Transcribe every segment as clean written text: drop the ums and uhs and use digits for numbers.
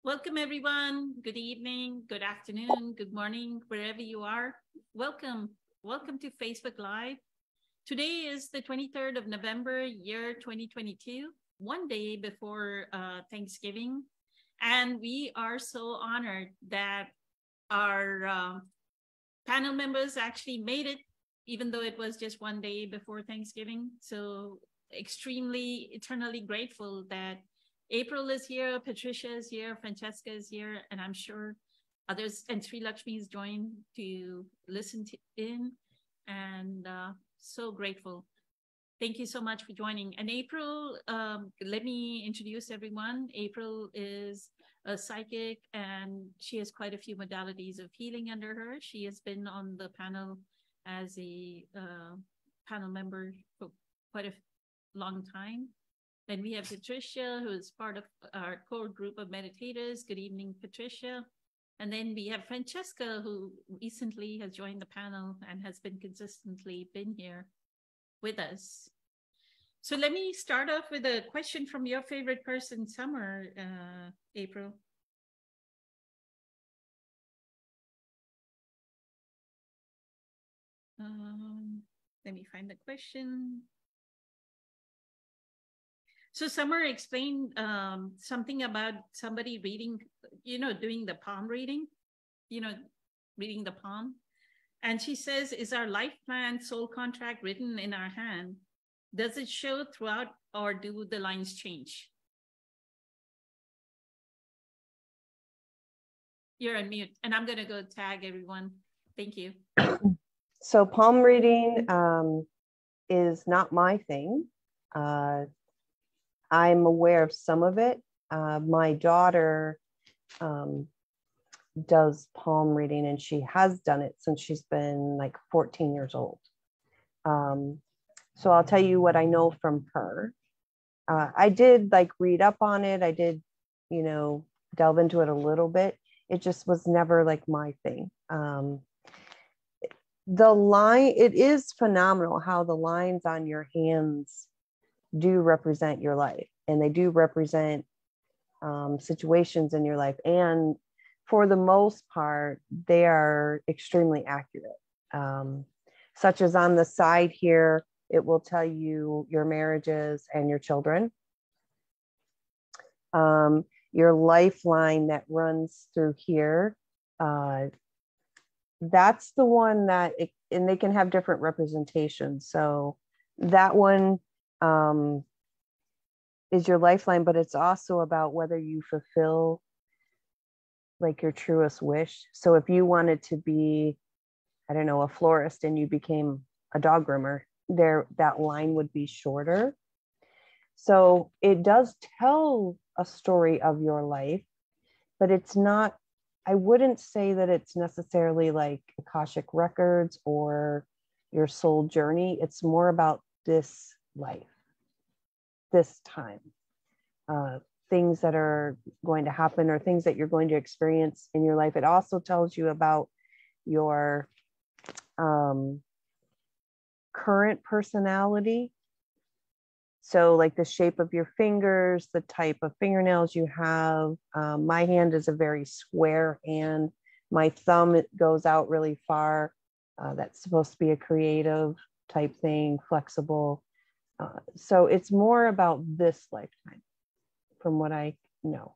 Welcome, everyone. Good evening, good afternoon, good morning, wherever you are. Welcome. Welcome to Facebook Live. Today is the 23rd of November, year 2022, one day before Thanksgiving. And we are so honored that our panel members actually made it, even though it was just one day before Thanksgiving. So extremely, eternally grateful that April is here, Patricia is here, Francesca is here, and I'm sure others, and Sri Lakshmi is joined to listen in, and so grateful. Thank you so much for joining. And April, let me introduce everyone. April is a psychic, and she has quite a few modalities of healing under her. She has been on the panel as a panel member for quite a long time. Then we have Patricia, who is part of our core group of meditators. Good evening, Patricia. And then we have Francesca, who recently has joined the panel and has been consistently been here with us. So let me start off with a question from your favorite person, Summer, April. Let me find the question. So Summer explained something about somebody reading, doing the palm reading, reading the palm. And she says, is our life plan, soul contract written in our hand? Does it show throughout, or do the lines change? You're on mute, and I'm going to go tag everyone. Thank you. So palm reading is not my thing. I'm aware of some of it. My daughter does palm reading, and she has done it since she's been like 14 years old. So I'll tell you what I know from her. I did like read up on it. I did, delve into it a little bit. It just was never like my thing. The line, it is phenomenal how the lines on your hands do represent your life, and they do represent situations in your life. And for the most part, they are extremely accurate. Such as on the side here, it will tell you your marriages and your children. Your lifeline that runs through here, that's the one that, and they can have different representations. So that one is your lifeline, but it's also about whether you fulfill like your truest wish. So if you wanted to be, I don't know, a florist, and you became a dog groomer, that line would be shorter. So it does tell a story of your life, but it's not, I wouldn't say that it's necessarily like Akashic records or your soul journey. It's more about this life, this time, things that are going to happen or things that you're going to experience in your life. It also tells you about your current personality. So like the shape of your fingers, the type of fingernails you have. My hand is a very square hand. My thumb, it goes out really far. That's supposed to be a creative type thing, flexible. So it's more about this lifetime, from what I know.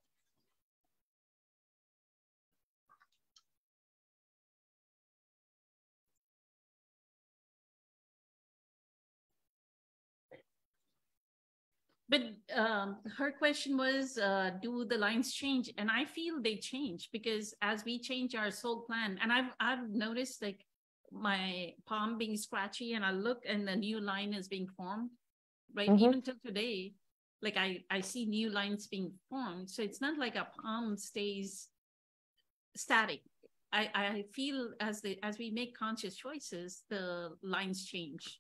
But her question was, do the lines change? And I feel they change, because as we change our soul plan, and I've noticed like my palm being scratchy, and I look and the new line is being formed, right? Mm-hmm. Even till today, like I see new lines being formed. So it's not like a palm stays static. I feel as we make conscious choices, the lines change.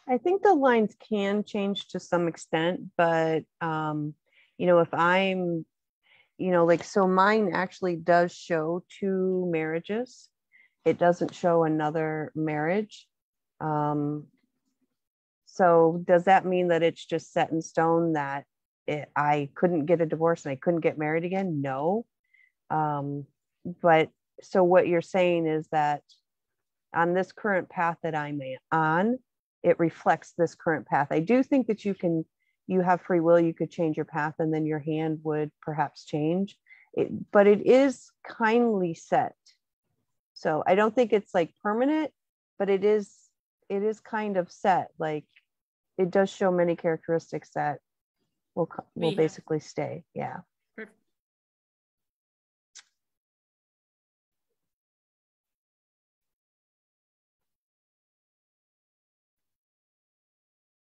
I think the lines can change to some extent, but if I'm, like, so mine actually does show 2 marriages. It doesn't show another marriage. So does that mean that it's just set in stone that I couldn't get a divorce and I couldn't get married again? No. But so what you're saying is that on this current path that I'm on, it reflects this current path. I do think that you have free will, you could change your path and then your hand would perhaps change it, but it is kindly set. So I don't think it's like permanent, but it is kind of set. Like it does show many characteristics that will basically stay. Yeah. Perfect.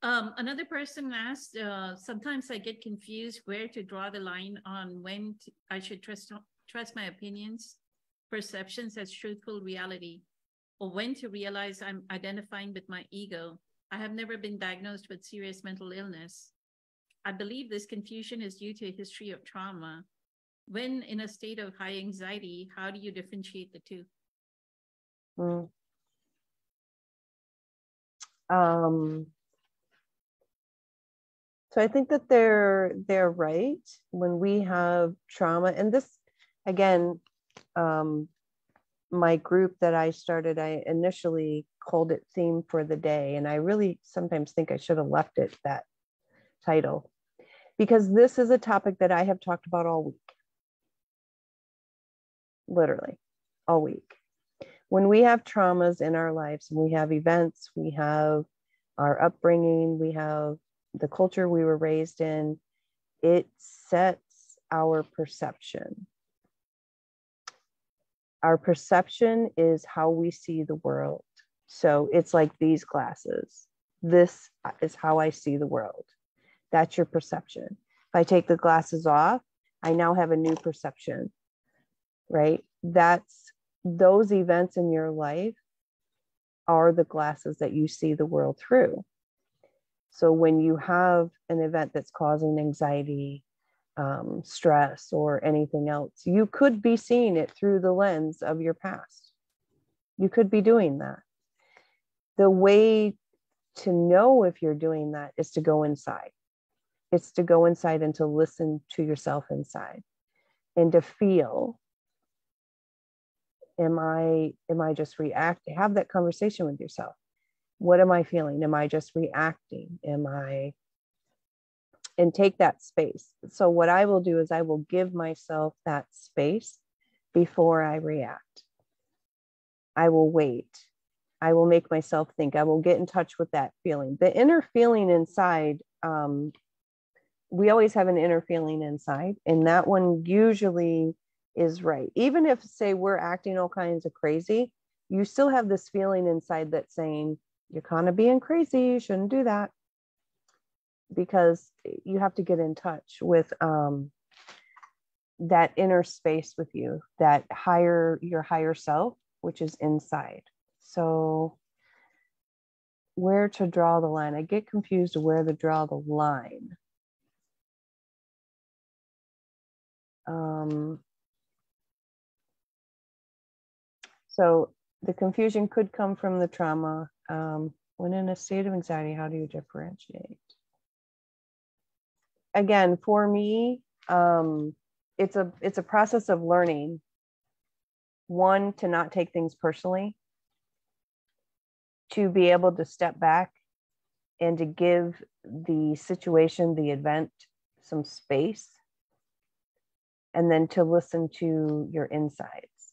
Another person asked, sometimes I get confused where to draw the line on when I should trust my opinions, perceptions as truthful reality, or when to realize I'm identifying with my ego. I have never been diagnosed with serious mental illness. I believe this confusion is due to a history of trauma. When in a state of high anxiety, how do you differentiate the two? So I think that they're right. When we have trauma, and this, again, my group that I started, I initially called it Theme for the Day. And I really sometimes think I should have left it that title, because this is a topic that I have talked about all week. Literally all week. When we have traumas in our lives, and we have events, we have our upbringing, we have the culture we were raised in, it sets our perception. Our perception is how we see the world. So it's like these glasses. This is how I see the world. That's your perception. If I take the glasses off, I now have a new perception, right? Those events in your life are the glasses that you see the world through. So when you have an event that's causing anxiety, stress, or anything else, you could be seeing it through the lens of your past. You could be doing that. The way to know if you're doing that is to go inside. It's to go inside and to listen to yourself inside and to feel, am I just reacting? Have that conversation with yourself. What am I feeling? Am I just reacting? And take that space. So what I will do is I will give myself that space before I react. I will wait. I will make myself think. I will get in touch with that feeling. The inner feeling inside, we always have an inner feeling inside, and that one usually is right. Even if, say, we're acting all kinds of crazy, you still have this feeling inside that's saying, you're kind of being crazy, you shouldn't do that. Because you have to get in touch with that inner space with you, your higher self, which is inside. So where to draw the line? I get confused where to draw the line. So the confusion could come from the trauma. When in a state of anxiety, how do you differentiate? Again, for me, it's a process of learning. One, to not take things personally, to be able to step back and to give the situation, the event, some space, and then to listen to your insides.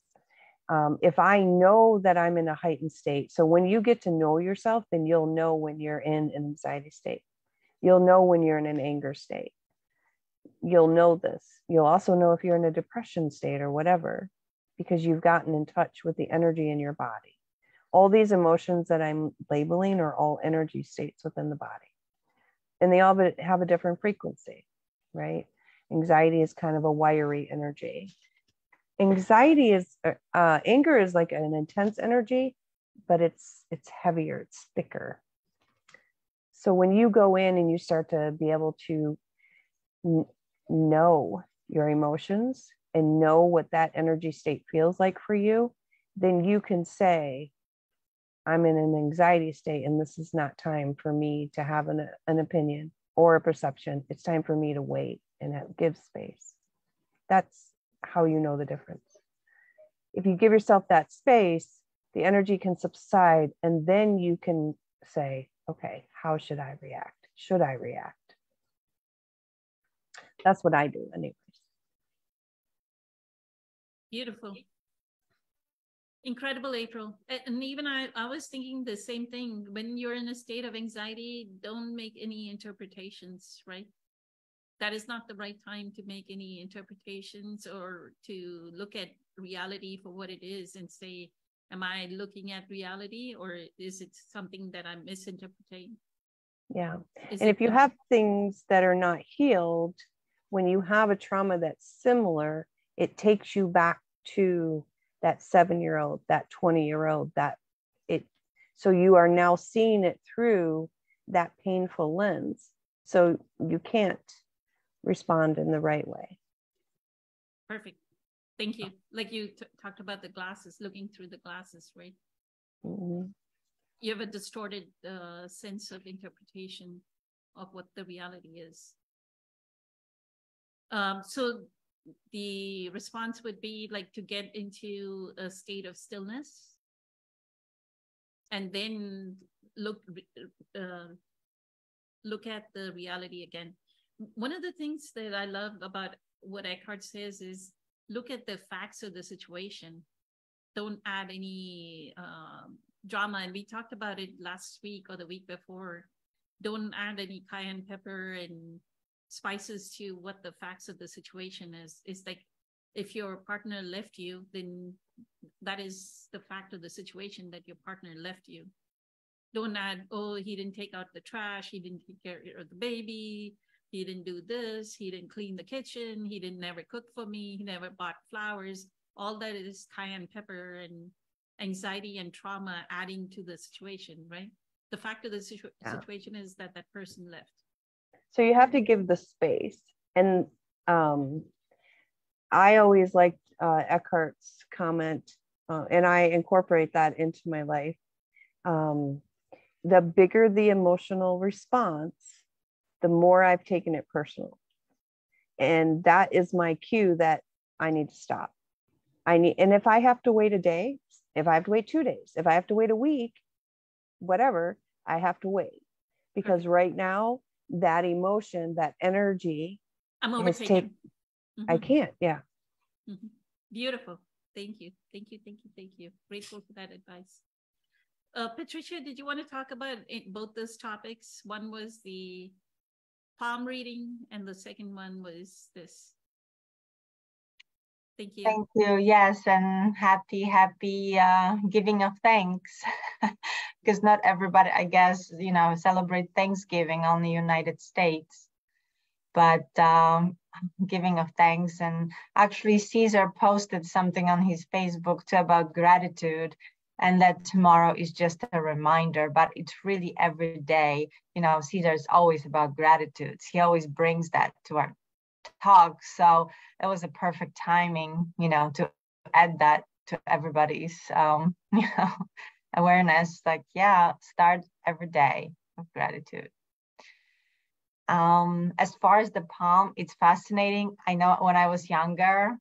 If I know that I'm in a heightened state, so when you get to know yourself, then you'll know when you're in an anxiety state. You'll know when you're in an anger state. You'll know this. You'll also know if you're in a depression state or whatever, because you've gotten in touch with the energy in your body. All these emotions that I'm labeling are all energy states within the body. And they all have a different frequency, right? Anxiety is kind of a wiry energy. Anxiety is, anger is like an intense energy, but it's heavier, it's thicker. So when you go in and you start to be able to know your emotions and know what that energy state feels like for you, then you can say, I'm in an anxiety state and this is not time for me to have an opinion or a perception. It's time for me to wait and give space. how you know the difference. If you give yourself that space, the energy can subside, and then you can say, okay, how should I react? Should I react? That's what I do anyways. Beautiful. Incredible, April. And even I was thinking the same thing. When you're in a state of anxiety, don't make any interpretations, right? That is not the right time to make any interpretations or to look at reality for what it is and say, am I looking at reality or is it something that I'm misinterpreting? Yeah. And if you have things that are not healed, when you have a trauma that's similar, it takes you back to that 7-year-old, that 20-year-old, so you are now seeing it through that painful lens. So you can't respond in the right way. Perfect. Thank you. Like you talked about the glasses, looking through the glasses, right? Mm-hmm. You have a distorted sense of interpretation of what the reality is. So the response would be like to get into a state of stillness and then look at the reality again. One of the things that I love about what Eckhart says is look at the facts of the situation. Don't add any drama. And we talked about it last week or the week before. Don't add any cayenne pepper and spices to what the facts of the situation is. It's like if your partner left you, then that is the fact of the situation, that your partner left you. Don't add, oh, he didn't take out the trash, he didn't take care of the baby, he didn't do this, he didn't clean the kitchen, he didn't never cook for me, he never bought flowers. All that is cayenne pepper and anxiety and trauma adding to the situation, right? The fact of the situation is that that person left. So you have to give the space. And I always liked Eckhart's comment, and I incorporate that into my life. The bigger the emotional response, the more I've taken it personal. And that is my cue that I need to stop. And if I have to wait a day, if I have to wait 2 days, if I have to wait a week, whatever, I have to wait. Because right now, that emotion, that energy, I'm overtaken. Mm-hmm. I can't. Yeah. Mm-hmm. Beautiful. Thank you. Thank you. Thank you. Thank you. Grateful for that advice. Patricia, did you want to talk about both those topics? One was the palm reading and the second one was this. Thank you. Thank you. Yes, and happy giving of thanks. Because not everybody, I guess, celebrate Thanksgiving on the United States. But giving of thanks. And actually, Caesar posted something on his Facebook too about gratitude, and that tomorrow is just a reminder, but it's really every day. Caesar is always about gratitude. He always brings that to our talk. So it was a perfect timing, to add that to everybody's, awareness. Like, start every day with gratitude. As far as the palm, it's fascinating. I know when I was younger,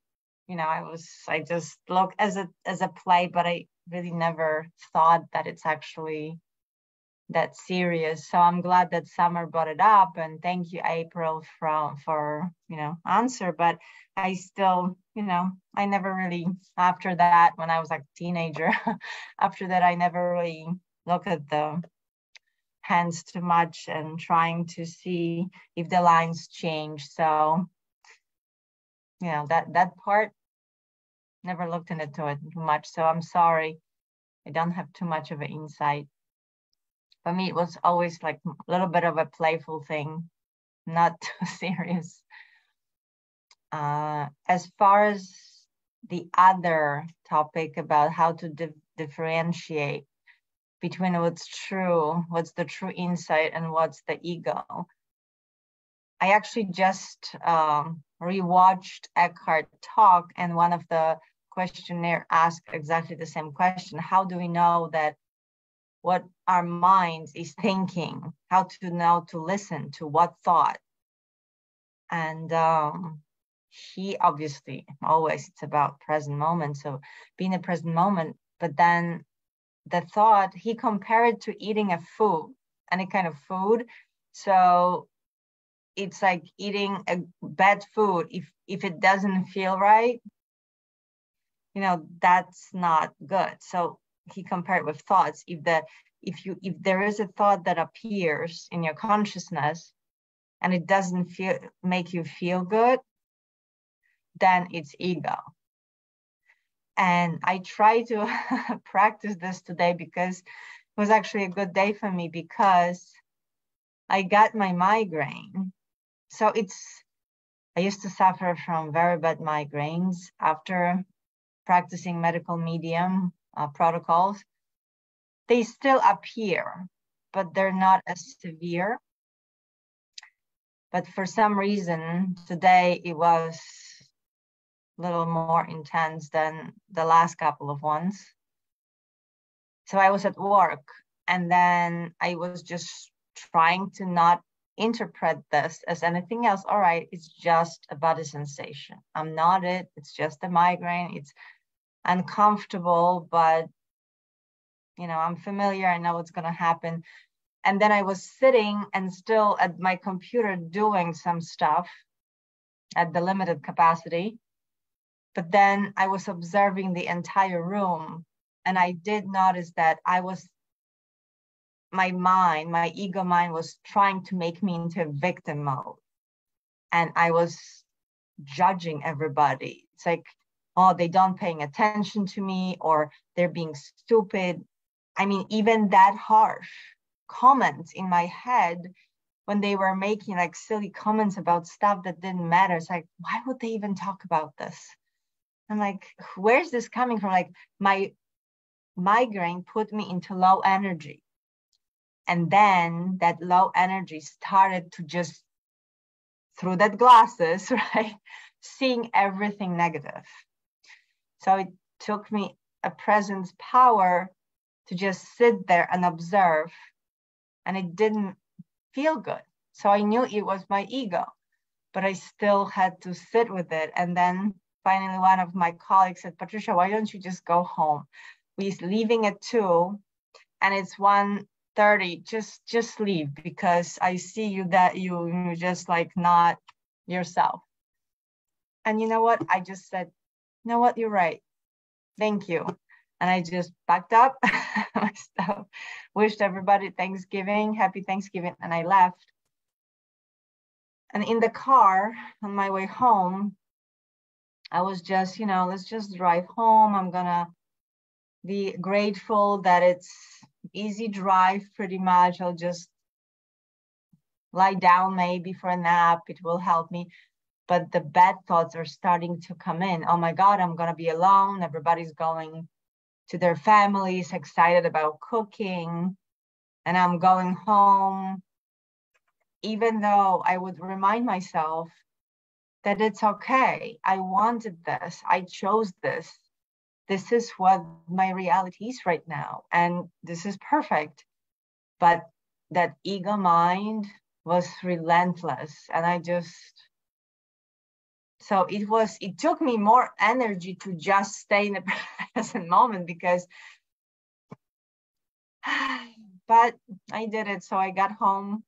I just looked as a play, but I really never thought that it's actually that serious. So I'm glad that Summer brought it up, and thank you, April, for answer. But I still, I never really, after that, when I was like a teenager, after that, I never really looked at the hands too much and trying to see if the lines change. So, that part, never looked into it too much. So I'm sorry, I don't have too much of an insight. For me, it was always like a little bit of a playful thing, not too serious. As far as the other topic about how to differentiate between what's the true insight, and what's the ego. I actually just rewatched Eckhart talk, and one of the questionnaire asked exactly the same question. How do we know that what our mind is thinking? How to know to listen to what thought? And he obviously always, it's about present moment. So be in the present moment, but then the thought, he compared to eating a food, any kind of food. So it's like eating a bad food. If it doesn't feel right, you know, that's not good. So he compared with thoughts. If there is a thought that appears in your consciousness and it doesn't make you feel good, then it's ego. And I try to practice this today because it was actually a good day for me, because I got my migraine. So I used to suffer from very bad migraines after practicing medical medium protocols. They still appear, but they're not as severe. But for some reason, today it was a little more intense than the last couple of ones. So I was at work, and then I was just trying to not interpret this as anything else. All right, it's just a body sensation. I'm not it. It's just a migraine. It's uncomfortable, but you know, I'm familiar. I know what's going to happen. And then I was sitting and still at my computer doing some stuff at the limited capacity. But then I was observing the entire room, and I did notice that my ego mind was trying to make me into victim mode. And I was judging everybody. It's like, oh, they don't paying attention to me, or they're being stupid. I mean, even that harsh comments in my head when they were making like silly comments about stuff that didn't matter. It's like, why would they even talk about this? I'm like, where's this coming from? Like, my migraine put me into low energy. And then that low energy started to just, through that glasses, right, seeing everything negative. So it took me a presence power to just sit there and observe, and it didn't feel good. So I knew it was my ego, but I still had to sit with it. And then finally, one of my colleagues said, Patricia, why don't you just go home? We're leaving at 2 and it's 1:30. Just leave, because I see you that you're just like not yourself. And you know what? I just said, you know what? You're right. Thank you. And I just packed up my stuff, wished everybody happy Thanksgiving, and I left. And in the car on my way home, I was just, let's just drive home. I'm gonna be grateful that it's easy drive pretty much. I'll just lie down maybe for a nap. It will help me. But the bad thoughts are starting to come in. Oh my God, I'm gonna be alone. Everybody's going to their families, excited about cooking, and I'm going home, even though I would remind myself that it's okay. I wanted this. I chose this. This is what my reality is right now, and this is perfect. But that ego mind was relentless, and so it took me more energy to just stay in the present moment, because, but I did it. So I got home,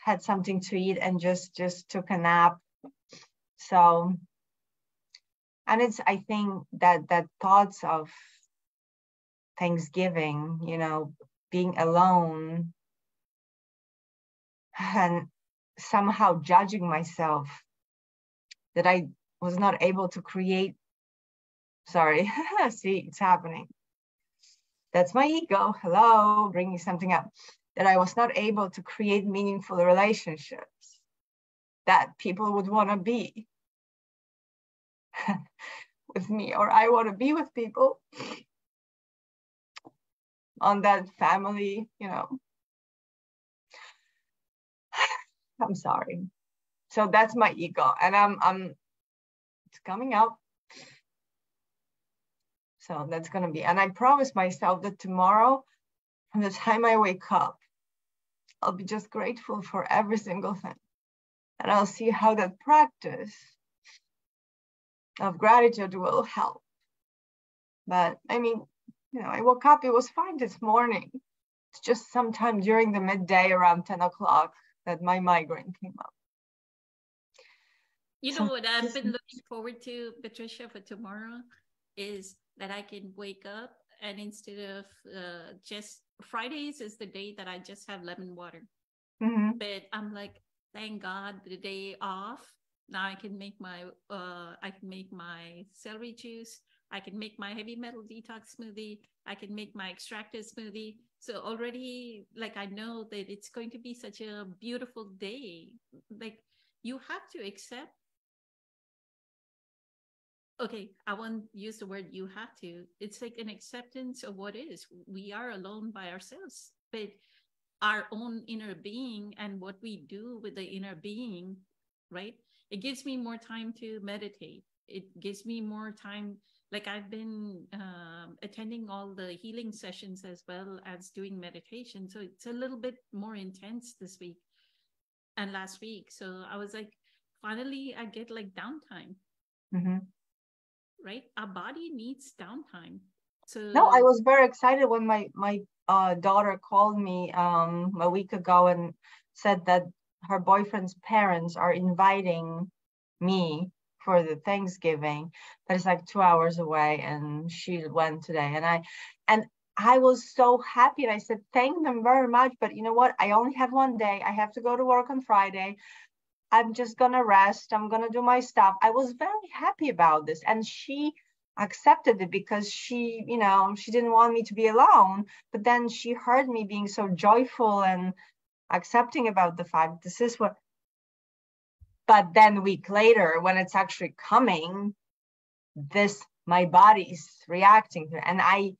had something to eat, and just took a nap. So, and I think that thoughts of Thanksgiving, being alone and somehow judging myself that I was not able to create. Sorry, see, it's happening. That's my ego. Hello, bringing something up. That I was not able to create meaningful relationships that people would want to be with me, or I want to be with people on that family, I'm sorry. So that's my ego, and it's coming out. So that's going to be, and I promised myself that tomorrow, from the time I wake up, I'll be just grateful for every single thing. And I'll see how that practice of gratitude will help. But I mean, I woke up, it was fine this morning. It's just sometime during the midday around 10 o'clock that my migraine came up. You know what I've been looking forward to, Patricia, for tomorrow is that I can wake up and instead of just Fridays is the day that I just have lemon water. Mm-hmm. But I'm like, thank God the day off. Now I can make my celery juice. I can make my heavy metal detox smoothie. I can make my extracted smoothie. So already, like, I know that it's going to be such a beautiful day. Like, you have to accept. Okay, I won't use the word you have to. It's like an acceptance of what is. We are alone by ourselves, but our own inner being and what we do with the inner being, right? It gives me more time to meditate. It gives me more time. Like I've been attending all the healing sessions as well as doing meditation. So it's a little bit more intense this week and last week. So I was like, finally, I get like downtime. Mm-hmm. Right? Our body needs downtime. So no, I was very excited when my daughter called me a week ago and said that her boyfriend's parents are inviting me for the Thanksgiving that is like 2 hours away, and she went today, and I was so happy, and I said thank them very much, but you know what, I only have one day. I have to go to work on Friday. I'm just gonna rest. I'm gonna do my stuff. I was very happy about this, and she accepted it because she didn't want me to be alone. But then she heard me being so joyful and accepting about the fact this is what. But then a week later, when it's actually coming, my body's reacting to it, and I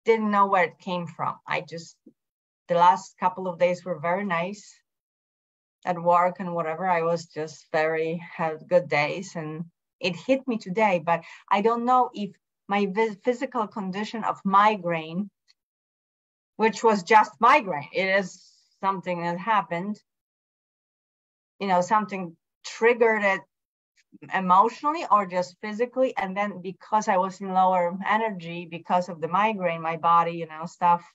didn't know where it came from. The last couple of days were very nice at work and whatever. I was just had good days, and it hit me today. But I don't know if my physical condition of migraine, which was just migraine, it is something that happened, something triggered it emotionally or just physically. And then because I was in lower energy because of the migraine, my body, stuff,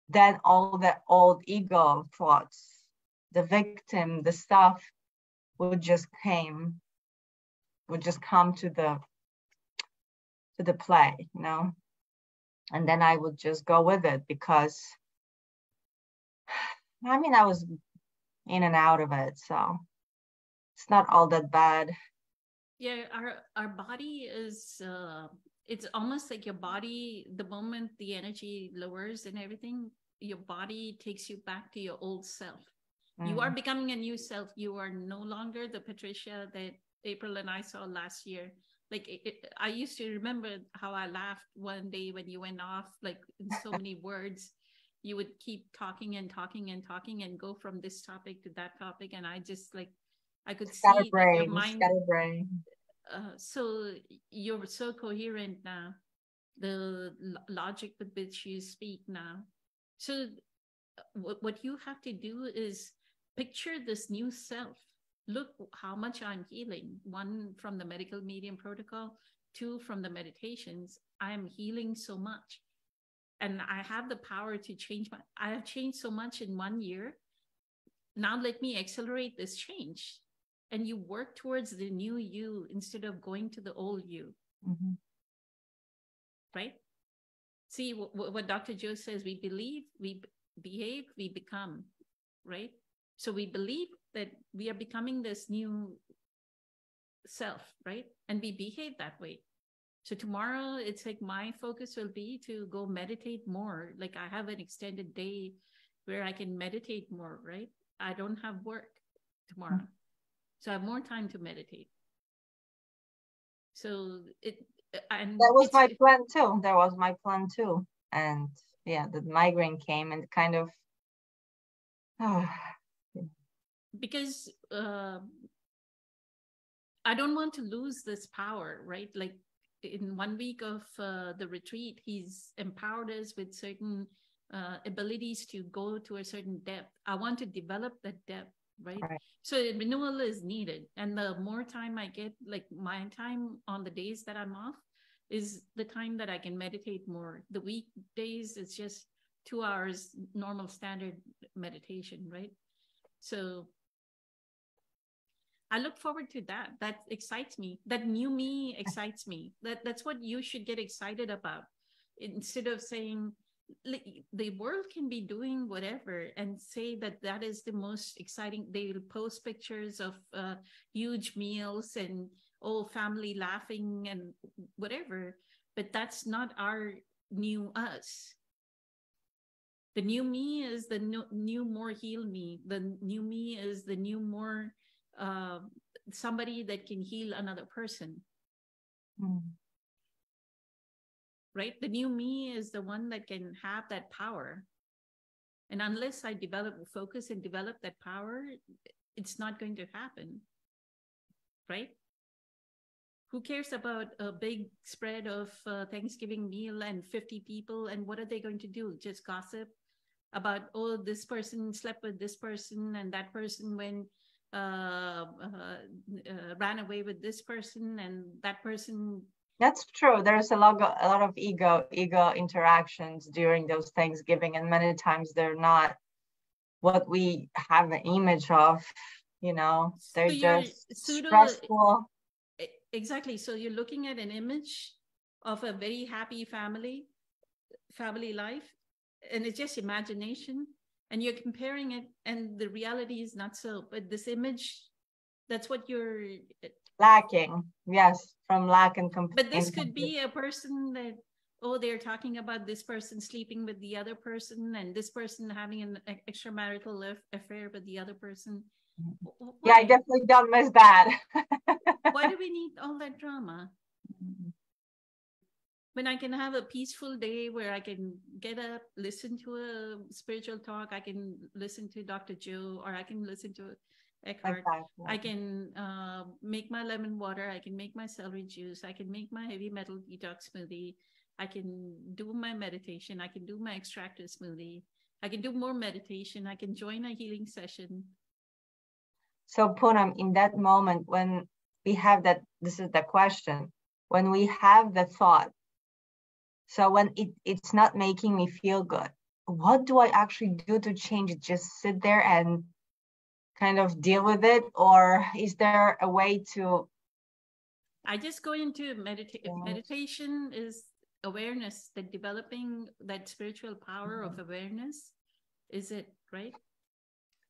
then all the old ego thoughts, the victim, the stuff would just come to the play, and then I would just go with it because I was in and out of it, so it's not all that bad. Yeah, our body is it's almost like your body, the moment the energy lowers and everything, your body takes you back to your old self. You are becoming a new self. You are no longer the Patricia that April and I saw last year. Like I used to remember how I laughed one day when you went off, like in so many words. You would keep talking and talking and talking and go from this topic to that topic. And I just I could see that your mind. So you're so coherent now. The logic with which you speak now. So what you have to do is picture this new self. Look how much I'm healing. 1, from the medical medium protocol. 2, from the meditations. I am healing so much. And I have the power to change I have changed so much in 1 year. Now let me accelerate this change. And you work towards the new you instead of going to the old you. Mm-hmm. Right? See what Dr. Joe says, we believe, we behave, we become, right? So we believe that we are becoming this new self, right? And we behave that way. So tomorrow, it's like my focus will be to go meditate more. Like I have an extended day where I can meditate more, right? I don't have work tomorrow. So I have more time to meditate. So and that was my plan too. That was my plan too. And yeah, the migraine came and kind of because I don't want to lose this power, right? Like in 1 week of the retreat, he's empowered us with certain abilities to go to a certain depth. I want to develop that depth, right? So renewal is needed. And the more time I get, like my time on the days that I'm off is the time that I can meditate more. The weekdays, it's just 2 hours normal standard meditation, right? So I look forward to that. That excites me. That new me excites me. That's what you should get excited about. Instead of saying, the world can be doing whatever and say that that is the most exciting. They'll post pictures of huge meals and family laughing and whatever, but that's not our new us. The new me is the new more heal me. The new me is the new more somebody that can heal another person. Right? The new me is the one that can have that power. And unless I focus and develop that power, it's not going to happen. Right? Who cares about a big spread of Thanksgiving meal and 50 people? And what are they going to do? Just gossip about, this person slept with this person and that person ran away with this person and that person. That's true. There's a lot of ego interactions during those Thanksgiving, and many times they're not what we have an image of. They're just stressful. Exactly. So you're looking at an image of a very happy family life, and it's just imagination, and you're comparing it, and the reality is not so. But this image, that's what you're lacking. Yes, from lack and But this could be a person that, they're talking about this person sleeping with the other person and this person having an extramarital affair with the other person. Why? Yeah, I definitely don't miss that. Why do we need all that drama? When I can have a peaceful day where I can get up, listen to a spiritual talk, I can listen to Dr. Joe, or I can listen to Eckhart. Exactly. I can make my lemon water. I can make my celery juice. I can make my heavy metal detox smoothie. I can do my meditation. I can do my extractor smoothie. I can do more meditation. I can join a healing session. So Poonam, in that moment when we have that, this is the question, when we have the thought, so when it's not making me feel good, what do I actually do to change it? Just sit there and kind of deal with it, or is there a way to? I just go into meditation is awareness, that developing that spiritual power of awareness. Is it right?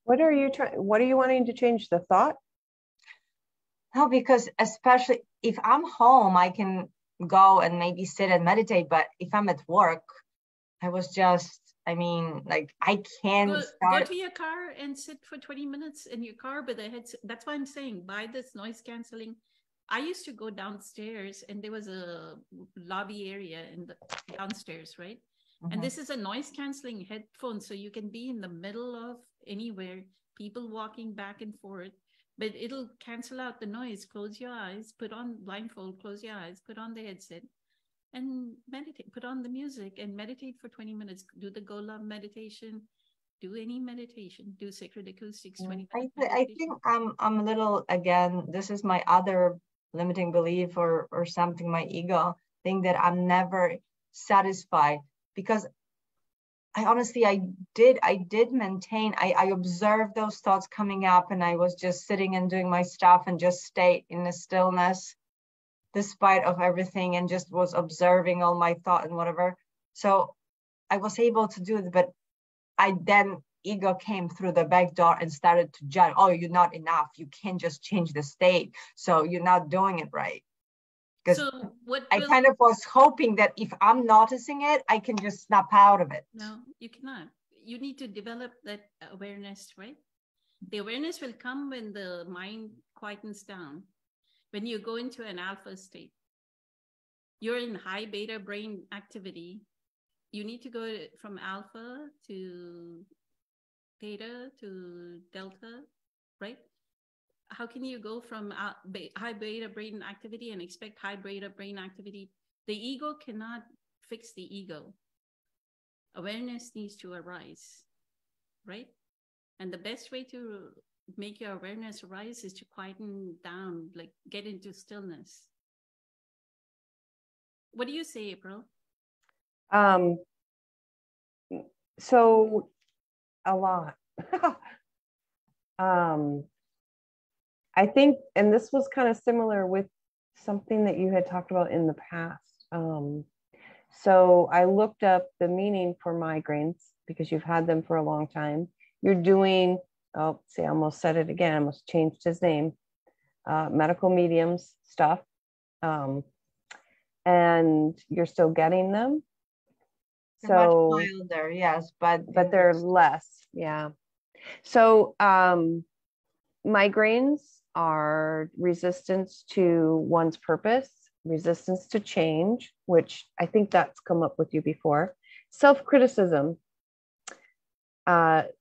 What are you wanting to change? The thought? No, because especially if I'm home, I can go and maybe sit and meditate, but if I'm at work, I can't go to your car and sit for 20 minutes in your car with a headset. That's why I'm saying, buy this noise canceling. I used to go downstairs and there was a lobby area in the downstairs, right? Mm-hmm. And this is a noise canceling headphone. So you can be in the middle of anywhere, people walking back and forth, but it'll cancel out the noise. Close your eyes, put on blindfold, close your eyes, put on the headset and meditate, put on the music and meditate for 20 minutes. Do the Go Love meditation, do any meditation, do sacred acoustics, 20 minutes. I think I'm a little, again, this is my other limiting belief or something, my ego think that I'm never satisfied, because I honestly, I did maintain, I observed those thoughts coming up and I was just sitting and doing my stuff and just stayed in the stillness despite of everything and just was observing all my thought and whatever. So I was able to do it, but ego came through the back door and started to judge. Oh, you're not enough. You can't just change the state. So you're not doing it right. Because I kind of was hoping that if I'm noticing it, I can just snap out of it. No, you cannot. You need to develop that awareness, right? The awareness will come when the mind quietens down. When you go into an alpha state, you're in high beta brain activity. You need to go from alpha to theta to delta, right? How can you go from high beta brain activity and expect high beta brain activity? The ego cannot fix the ego. Awareness needs to arise, right? And the best way to make your awareness rise is to quieten down, like get into stillness. What do you say, April? So a lot. I think, and this was kind of similar with something that you had talked about in the past. So I looked up the meaning for migraines because you've had them for a long time. You're doing, oh, see, I almost said it again. I almost changed his name. Medical mediums stuff. And you're still getting them. They're so much milder, yes, but they're less. Yeah. So migraines are resistance to one's purpose, resistance to change, which I think that's come up with you before, self-criticism, lack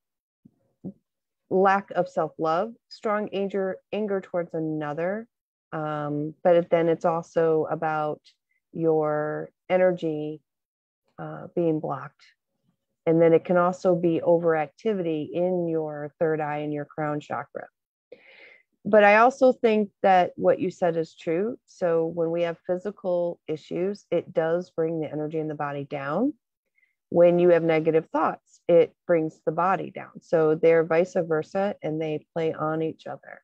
of self-love, strong anger towards another. But then it's also about your energy being blocked. And then it can also be overactivity in your third eye and your crown chakra. But I also think that what you said is true. So when we have physical issues, it does bring the energy in the body down. When you have negative thoughts, it brings the body down. So they're vice versa, and they play on each other.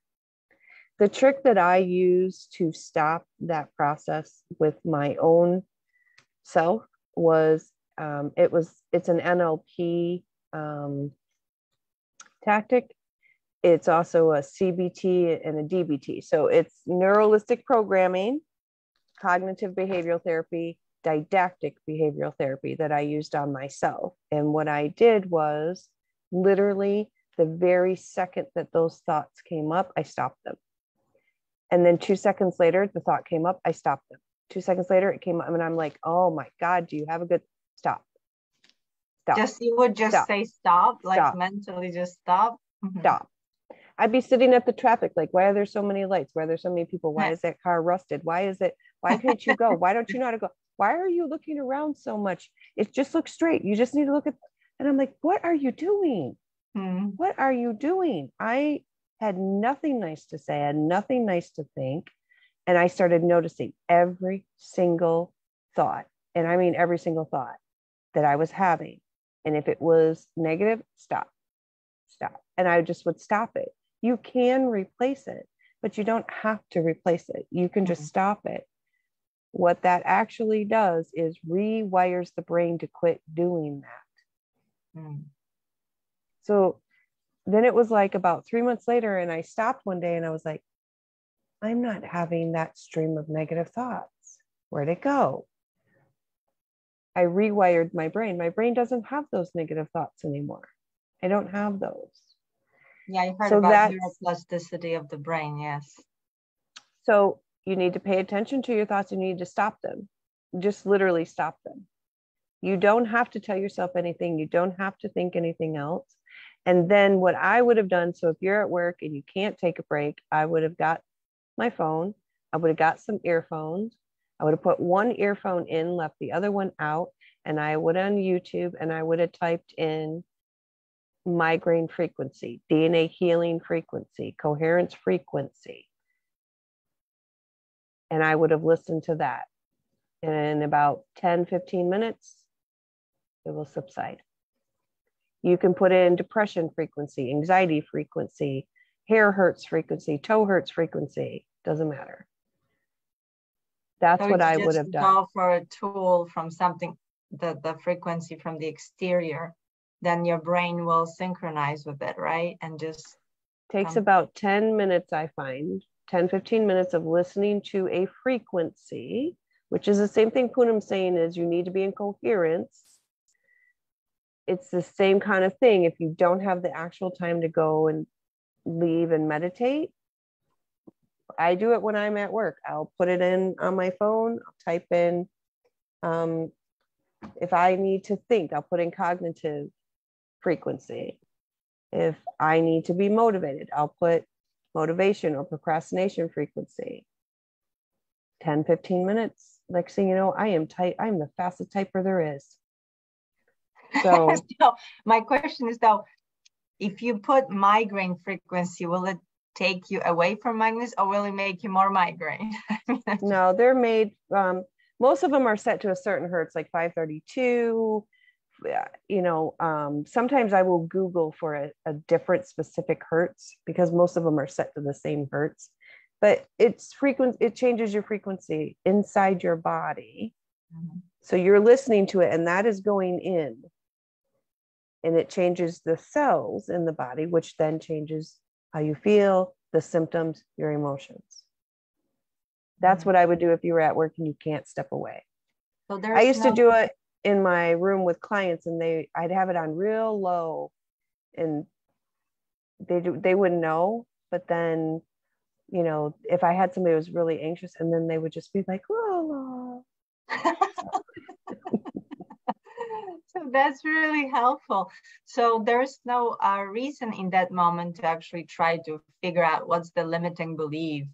The trick that I use to stop that process with my own self was, it's an NLP tactic. It's also a CBT and a DBT. So it's neuralistic programming, cognitive behavioral therapy, didactic behavioral therapy that I used on myself. And what I did was literally the very second that those thoughts came up, I stopped them. And then 2 seconds later, the thought came up, I stopped them. 2 seconds later, it came up, and I'm like, oh my God, do you have a good stop? Stop. You would just stop. Say stop, like stop. Mentally just stop. Stop. I'd be sitting at the traffic, like, why are there so many lights? Why are there so many people? Why is that car rusted? Why can't you go? Why don't you know how to go? Why are you looking around so much? It just looks straight. You just need to look at, and I'm like, what are you doing? What are you doing? I had nothing nice to say. I had nothing nice to think. And I started noticing every single thought. And I mean, every single thought that I was having. And if it was negative, stop. And I just would stop it. You can replace it, but you don't have to replace it. You can just stop it. What that actually does is rewires the brain to quit doing that. So then it was like about 3 months later, and I stopped one day and I was like, I'm not having that stream of negative thoughts. Where'd it go? I rewired my brain. My brain doesn't have those negative thoughts anymore. I don't have those. Yeah, you heard about neuroplasticity of the brain, yes. So you need to pay attention to your thoughts and you need to stop them. Just literally stop them. You don't have to tell yourself anything. You don't have to think anything else. And then what I would have done, so if you're at work and you can't take a break, I would have got my phone. I would have got some earphones. I would have put one earphone in, left the other one out, and I would on YouTube and I would have typed in migraine frequency, DNA healing frequency, coherence frequency. And I would have listened to that. And in about 10, 15 minutes, it will subside. You can put in depression frequency, anxiety frequency, hair hurts frequency, toe hurts frequency, doesn't matter. That's what I would have done. Go for a tool from something, the frequency from the exterior, then your brain will synchronize with it, right? And just takes about 10 minutes, I find, 10, 15 minutes of listening to a frequency, which is the same thing Poonam's saying is you need to be in coherence. It's the same kind of thing. If you don't have the actual time to go and leave and meditate, I do it when I'm at work. I'll put it in on my phone. I'll type in, if I need to think, I'll put in cognitive frequency. If I need to be motivated, I'll put motivation or procrastination frequency. 10, 15 minutes. Next thing you know, I'm the fastest typer there is. So my question is though, if you put migraine frequency, will it take you away from migraines, or will it make you more migraine? No, they're made, most of them are set to a certain hertz, like 532. Sometimes I will Google for a different specific hertz, because most of them are set to the same hertz, but it's frequency, it changes your frequency inside your body. Mm-hmm. So you're listening to it, and that is going in, and it changes the cells in the body, which then changes how you feel, the symptoms, your emotions. That's what I would do if you were at work and you can't step away. So I used to do it in my room with clients, and I'd have it on real low, and they wouldn't know. But then, if I had somebody who was really anxious, and then they would just be like, "Oh." So that's really helpful. So there's no reason in that moment to actually try to figure out what's the limiting belief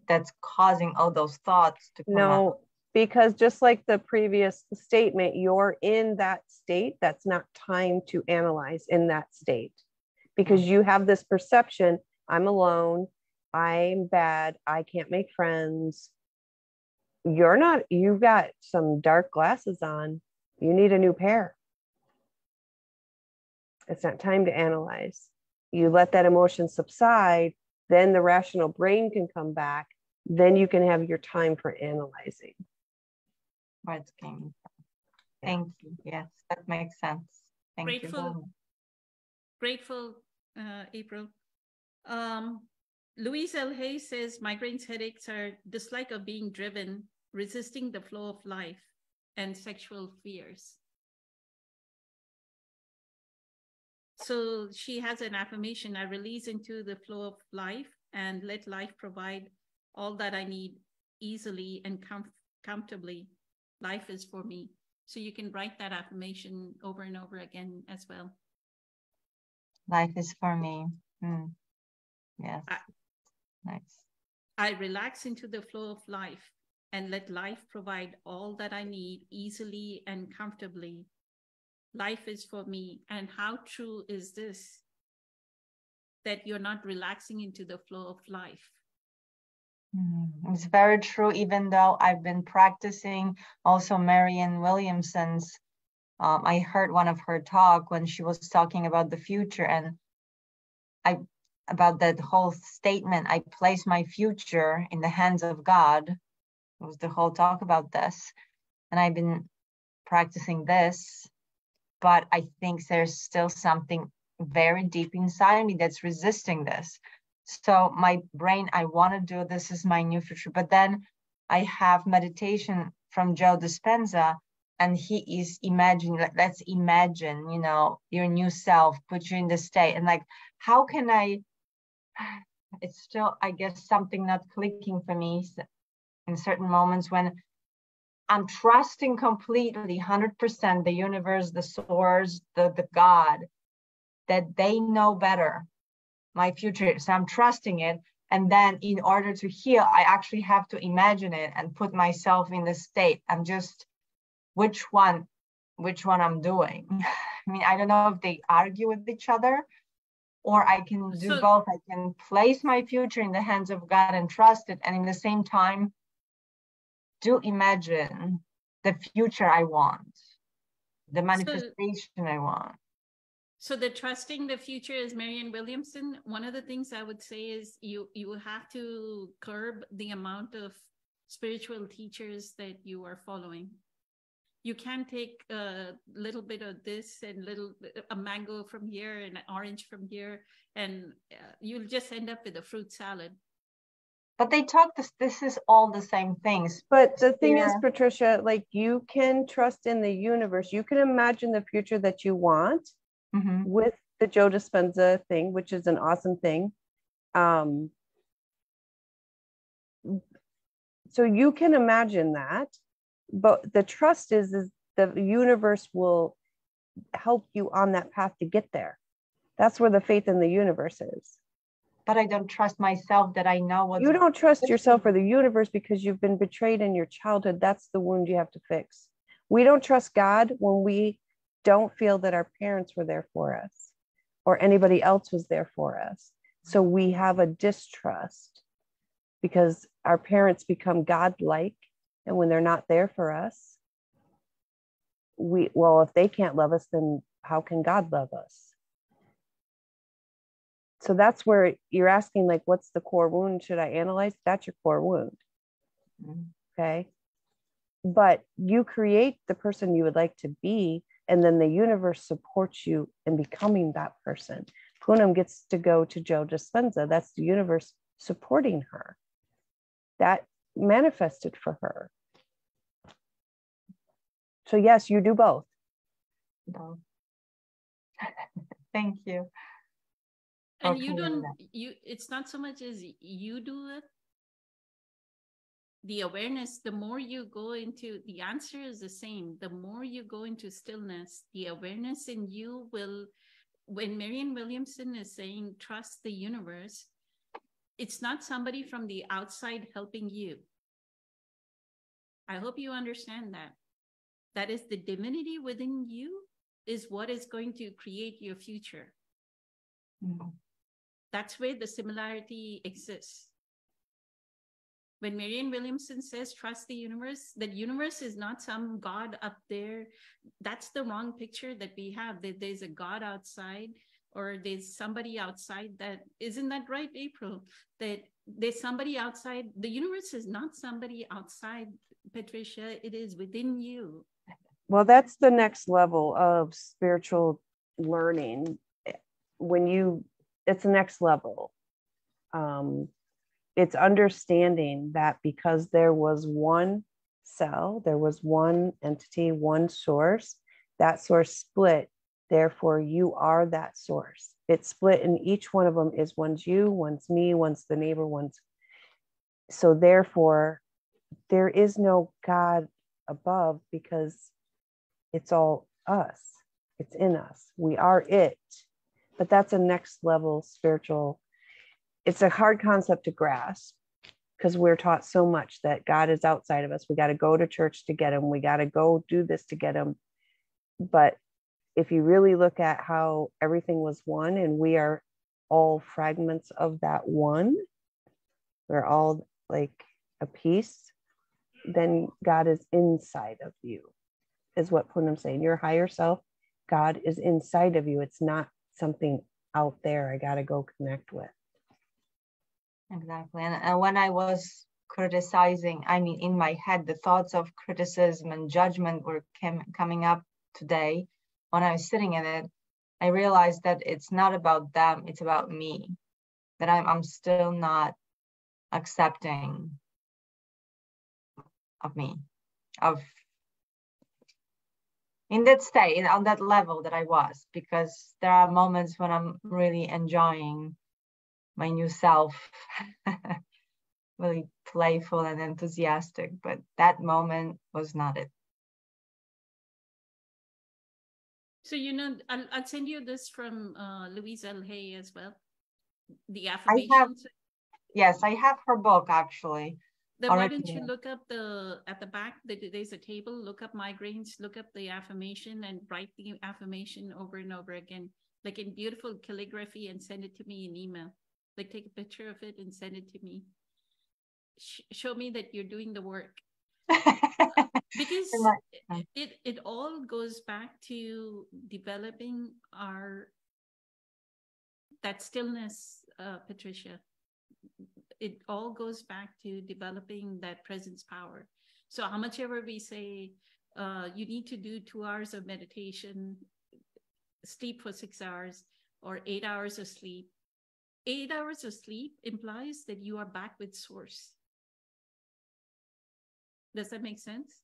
that's causing all those thoughts to come up. Because just like the previous statement, you're in that state. That's not time to analyze in that state, because you have this perception, I'm alone, I'm bad, I can't make friends. You're not, you've got some dark glasses on. You need a new pair. It's not time to analyze. You let that emotion subside, then the rational brain can come back. Then you can have your time for analyzing. Words came. Thank you. Yes, that makes sense. Thank you. Grateful, April. Louise L. Hayes says migraines, headaches are dislike of being driven, resisting the flow of life, and sexual fears. So she has an affirmation: I release into the flow of life and let life provide all that I need easily and comfortably. Life is for me. So you can write that affirmation over and over again as well. Life is for me. Yes. Nice. I relax into the flow of life and let life provide all that I need easily and comfortably. Life is for me. And how true is this? That you're not relaxing into the flow of life. It's very true, even though I've been practicing also Marianne Williamson's. I heard one of her talk when she was talking about the future, and about that whole statement, I place my future in the hands of God. It was the whole talk about this. And I've been practicing this, but I think there's still something very deep inside me that's resisting this. So my brain, I want to do this is my new future. But then I have meditation from Joe Dispenza, and he is imagining, let's imagine, your new self, put you in the state. And how can it's still, I guess, something not clicking for me in certain moments when I'm trusting completely, 100%, the universe, the source, the God, that they know better my future. So I'm trusting it. And then in order to heal, I actually have to imagine it and put myself in the state. I'm just, which one I'm doing. I mean, I don't know if they argue with each other, or I can do both. I can place my future in the hands of God and trust it. And in the same time, do imagine the future I want, the manifestation I want. So the trusting the future is Marianne Williamson. One of the things I would say is you have to curb the amount of spiritual teachers that you are following. You can't take a little bit of this and a mango from here and an orange from here, and you'll just end up with a fruit salad. But they talk this is all the same things. But the thing is, Patricia, you can trust in the universe. You can imagine the future that you want. Mm-hmm. With the Joe Dispenza thing, which is an awesome thing. So you can imagine that, but the trust is the universe will help you on that path to get there. That's where the faith in the universe is. But I don't trust myself that I know what. You don't trust yourself or the universe because you've been betrayed in your childhood. That's the wound you have to fix. We don't trust God when we don't feel that our parents were there for us. or anybody else was there for us. So we have a distrust because our parents become godlike. And when they're not there for us, if they can't love us, then how can God love us? So that's where you're asking, like, what's the core wound? Should I analyze? That's your core wound. Okay. But you create the person you would like to be, and then the universe supports you in becoming that person. Poonam gets to go to Joe Dispenza. That's the universe supporting her. That manifested for her. So yes, you do both. No. Thank you. And it's not so much as you do it. The awareness, the more you go into, the answer is the same. The more you go into stillness, the awareness in you will, when Marianne Williamson is saying, trust the universe, it's not somebody from the outside helping you. I hope you understand that. That is the divinity within you is what is going to create your future. Mm-hmm. That's where the similarity exists. When Marianne Williamson says, trust the universe, that universe is not some God up there. That's the wrong picture that we have, that there's a God outside or there's somebody outside that, isn't that right, April? That there's somebody outside. The universe is not somebody outside, Patricia. It is within you. Well, that's the next level of spiritual learning. It's the next level. It's understanding that because there was one cell, there was one entity, one source, that source split. Therefore, you are that source. It's split, and each one of them is one's you, one's me, one's the neighbor, one's. So therefore, there is no God above because it's all us. It's in us. We are it. But that's a next level spiritual. It's a hard concept to grasp because we're taught so much that God is outside of us. We got to go to church to get him. We got to go do this to get him. But if you really look at how everything was one and we are all fragments of that one, we're all like a piece, then God is inside of you, is what Poonam's saying. Your higher self, God is inside of you. It's not something out there I got to go connect with. Exactly. And when I was criticizing, I mean, in my head, the thoughts of criticism and judgment were coming up today. When I was sitting in it, I realized that it's not about them, it's about me, that I'm still not accepting of me, in that state, on that level that I was, because there are moments when I'm really enjoying my new self, really playful and enthusiastic, but that moment was not it. So, I'll send you this from Louise L. Hay as well. The affirmations. I have her book actually. Then why don't you look up at the back, there's a table, look up migraines, look up the affirmation and write the affirmation over and over again, like in beautiful calligraphy, and send it to me in email. Like take a picture of it and send it to me. Show me that you're doing the work. Because it all goes back to developing that stillness, Patricia. It all goes back to developing that presence power. So how much ever we say you need to do 2 hours of meditation, sleep for 6 hours, or 8 hours of sleep. 8 hours of sleep implies that you are back with source. Does that make sense?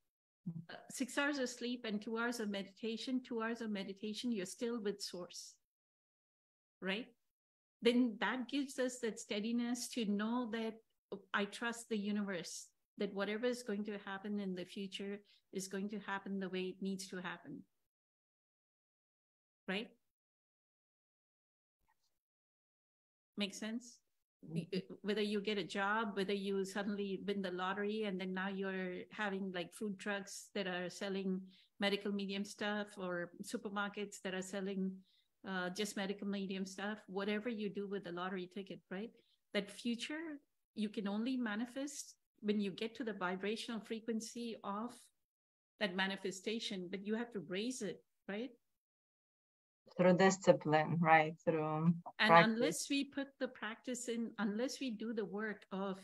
6 hours of sleep and 2 hours of meditation, 2 hours of meditation, you're still with source, right? Then that gives us that steadiness to know that I trust the universe, that whatever is going to happen in the future is going to happen the way it needs to happen, right? Make sense? Whether you get a job, whether you suddenly win the lottery and then now you're having like food trucks that are selling medical medium stuff, or supermarkets that are selling just medical medium stuff, whatever you do with the lottery ticket, right? That future you can only manifest when you get to the vibrational frequency of that manifestation, but you have to raise it, right? Through discipline, right? Through and practice. Unless we put the practice in, unless we do the work of,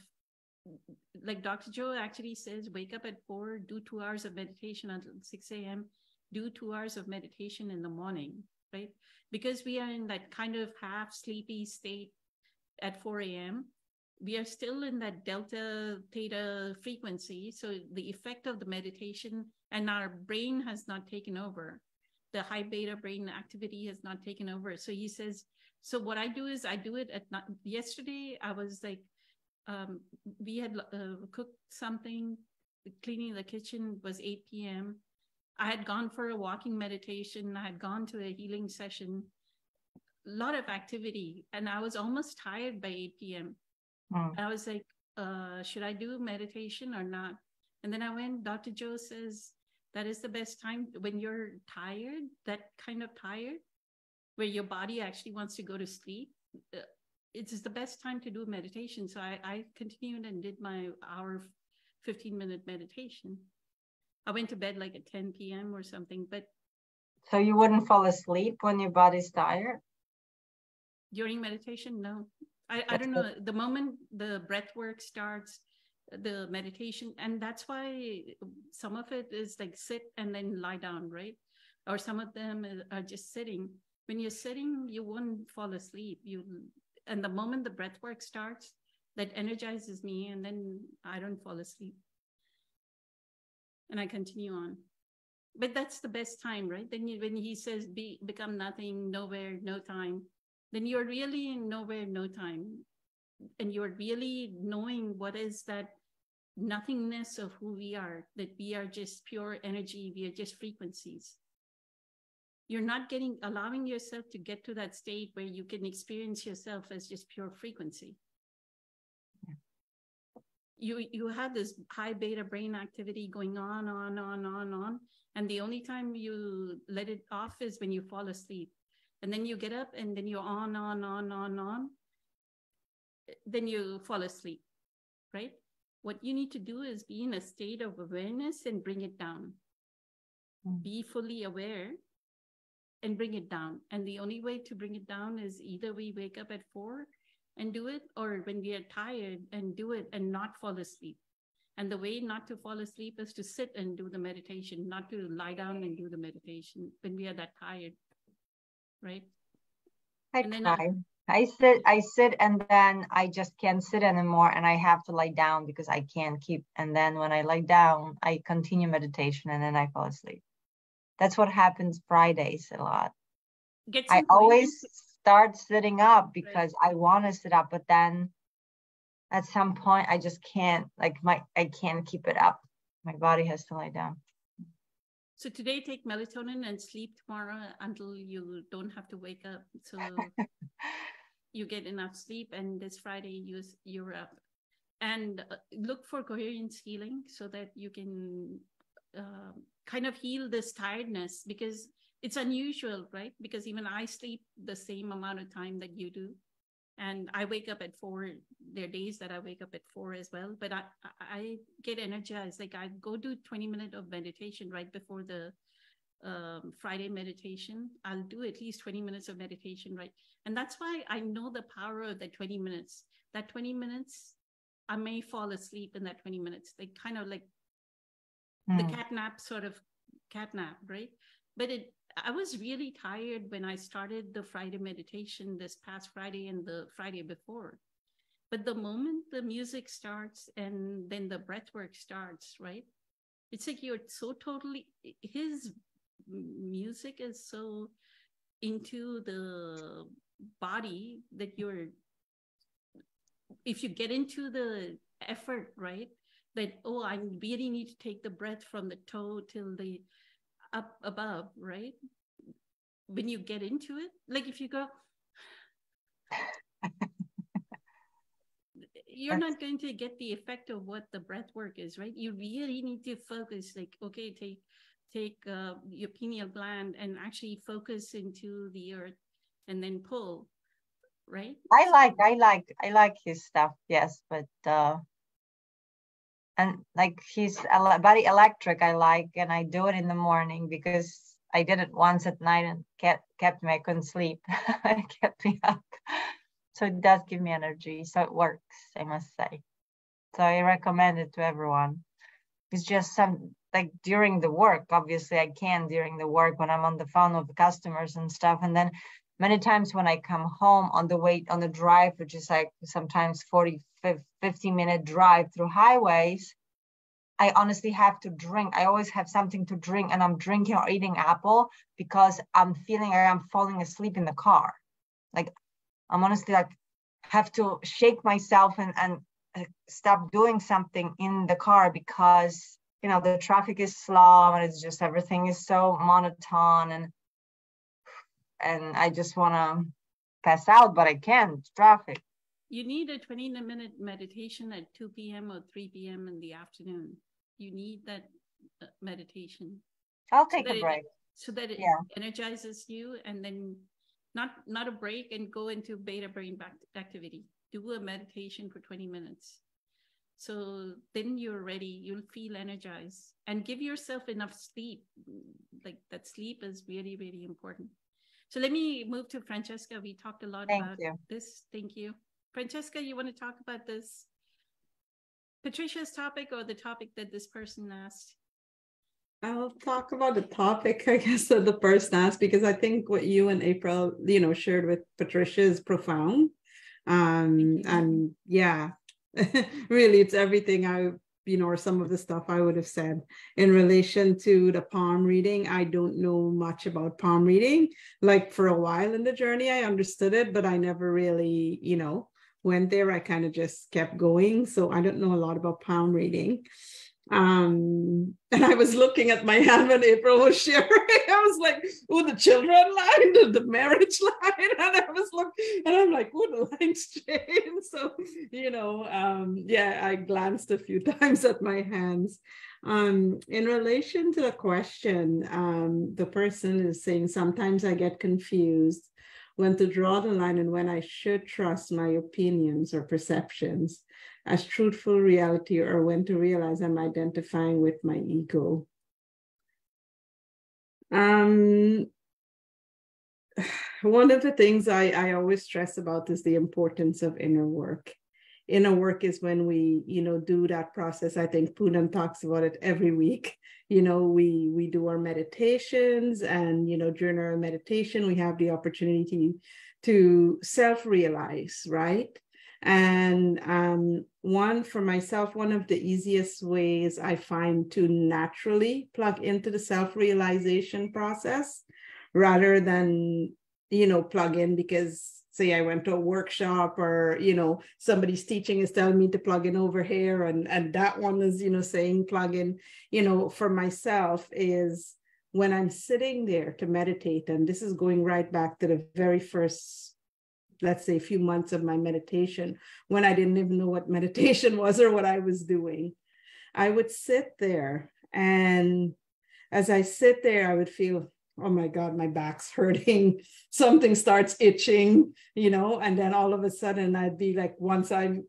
like Dr. Joe actually says, wake up at 4, do 2 hours of meditation until 6 a.m., do 2 hours of meditation in the morning, right? Because we are in that kind of half sleepy state at 4 a.m., we are still in that delta theta frequency. So the effect of the meditation, and our brain has not taken over. The high beta brain activity has not taken over. So he says, so what I do is I do it at night. Yesterday, I was like, we had cooked something, cleaning the kitchen, was 8 p.m. I had gone for a walking meditation. I had gone to a healing session, a lot of activity. And I was almost tired by 8 p.m. I was like, should I do meditation or not? And then I went, Dr. Joe says, that is the best time when you're tired, that kind of tired, where your body actually wants to go to sleep. It's the best time to do meditation. So I continued and did my hour, 15-minute meditation. I went to bed like at 10 p.m. or something, but. So you wouldn't fall asleep when your body's tired? During meditation, no. I don't know, the moment the breath work starts, the meditation, and that's why some of it is like sit and then lie down, right? Or some of them are just sitting. When you're sitting, you won't fall asleep. And the moment the breath work starts, that energizes me, and then I don't fall asleep. And I continue on. But that's the best time, right? Then when he says become nothing, nowhere, no time, then you're really in nowhere, no time. And you're really knowing what is that nothingness of who we are, that we are just pure energy, we are just frequencies. You're not allowing yourself to get to that state where you can experience yourself as just pure frequency. You have this high beta brain activity going on. And the only time you let it off is when you fall asleep. And then you get up and then you're on. Then you fall asleep, right? What you need to do is be in a state of awareness and bring it down. Be fully aware and bring it down. And the only way to bring it down is either we wake up at 4 and do it, or when we are tired and do it and not fall asleep. And the way not to fall asleep is to sit and do the meditation, not to lie down and do the meditation when we are that tired, right? I try. I sit and then I just can't sit anymore, and I have to lie down because I can't keep. And then when I lie down, I continue meditation and then I fall asleep. That's what happens Fridays a lot. I always start sitting up because I want to sit up, but then at some point I just can't, I can't keep it up. My body has to lie down. So today take melatonin and sleep tomorrow until you don't have to wake up. So you get enough sleep, and this Friday you're up. And look for coherence healing so that you can kind of heal this tiredness, because it's unusual, right? Because even I sleep the same amount of time that you do. And I wake up at 4. There are days that I wake up at 4 as well, but I get energized. Like I go do 20 minutes of meditation right before the Friday meditation. I'll do at least 20 minutes of meditation, right? And that's why I know the power of the 20 minutes. That 20 minutes, I may fall asleep in that 20 minutes. Like kind of like the cat nap, right? But I was really tired when I started the Friday meditation this past Friday and the Friday before. But the moment the music starts and then the breath work starts, right? It's like you're so totally, his music is so into the body that if you get into the effort, right? That, oh, I really need to take the breath from the toe till the up above, right? When you get into it, like if you go, you're not going to get the effect of what the breath work is, right? You really need to focus, like, okay, take your pineal gland and actually focus into the earth and then pull, right? I like his stuff, yes, but and like he's very electric, I like, and I do it in the morning because I did it once at night and kept me, I couldn't sleep. It kept me up. So it does give me energy. So it works, I must say. So I recommend it to everyone. It's just some, like during the work, obviously I can during the work when I'm on the phone with the customers and stuff. And then many times when I come home on the drive, which is like sometimes 40, 50-minute drive through highways, I honestly have to drink. I always have something to drink, and I'm drinking or eating apple because I'm feeling like I'm falling asleep in the car. Like I'm honestly like have to shake myself and stop doing something in the car because, you know, the traffic is slow and it's just everything is so monotone, and I just want to pass out, but I can't. It's traffic. You need a 20-minute meditation at 2 p.m. or 3 p.m. in the afternoon. You need that meditation. I'll take a break. So that it energizes you, and then not a break and go into beta brain activity. Do a meditation for 20 minutes. So then you're ready, you'll feel energized, and give yourself enough sleep. Like that sleep is really, really important. So let me move to Francesca. We talked a lot about this. Thank you. Francesca, you want to talk about this? Patricia's topic or the topic that this person asked? I'll talk about the topic, I guess, that the person asked, because I think what you and April, shared with Patricia is profound. And yeah, really, it's everything or some of the stuff I would have said in relation to the palm reading. I don't know much about palm reading. Like for a while in the journey, I understood it, but I never really, went there. I kind of just kept going. So I don't know a lot about palm reading. And I was looking at my hand when April was sharing. I was like, oh, the children line, the marriage line. And I was looking, and I'm like, oh, the lines change. So, I glanced a few times at my hands. In relation to the question, the person is saying, sometimes I get confused when to draw the line and when I should trust my opinions or perceptions as truthful reality, or when to realize I'm identifying with my ego. One of the things I always stress about is the importance of inner work. Inner work is when we, do that process. I think Poonam talks about it every week. We do our meditations, and, during our meditation, we have the opportunity to self-realize, right? And for myself, one of the easiest ways I find to naturally plug into the self-realization process rather than, plug in because, say, I went to a workshop or, somebody's teaching is telling me to plug in over here, and that one is, saying plug in, for myself is when I'm sitting there to meditate, and this is going right back to the very first, let's say, a few months of my meditation, when I didn't even know what meditation was or what I was doing. I would sit there, and as I sit there, I would feel, oh my God, my back's hurting. Something starts itching, and then all of a sudden I'd be like, once I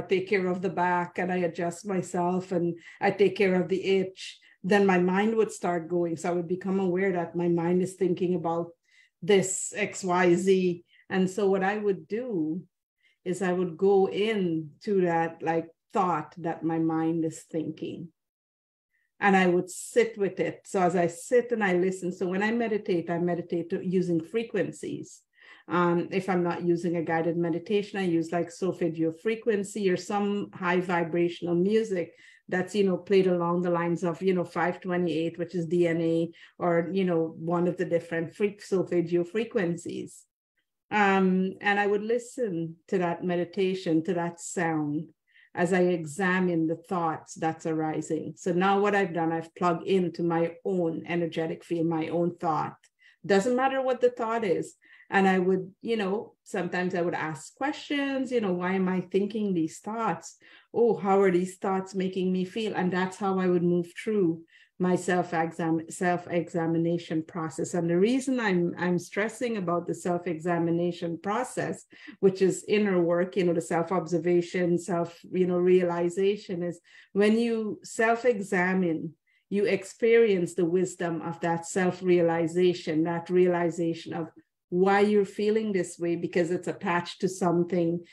take care of the back and I adjust myself and I take care of the itch, then my mind would start going. So I would become aware that my mind is thinking about this X, Y, Z. And so what I would do is I would go into that thought that my mind is thinking, and I would sit with it. So as I sit and I listen, so when I meditate using frequencies. If I'm not using a guided meditation, I use solfeggio frequency or some high vibrational music that's, played along the lines of, 528, which is DNA, or, one of the different solfeggio frequencies. And I would listen to that meditation, to that sound, as I examine the thoughts that's arising. So now what I've done, I've plugged into my own energetic field, my own thought. Doesn't matter what the thought is. And I would, sometimes I would ask questions, why am I thinking these thoughts? oh, how are these thoughts making me feel? And that's how I would move through my self-examination process. And the reason I'm stressing about the self-examination process, which is inner work, the self-observation, realization, is when you self-examine, you experience the wisdom of that self-realization, that realization of why you're feeling this way, because it's attached to something,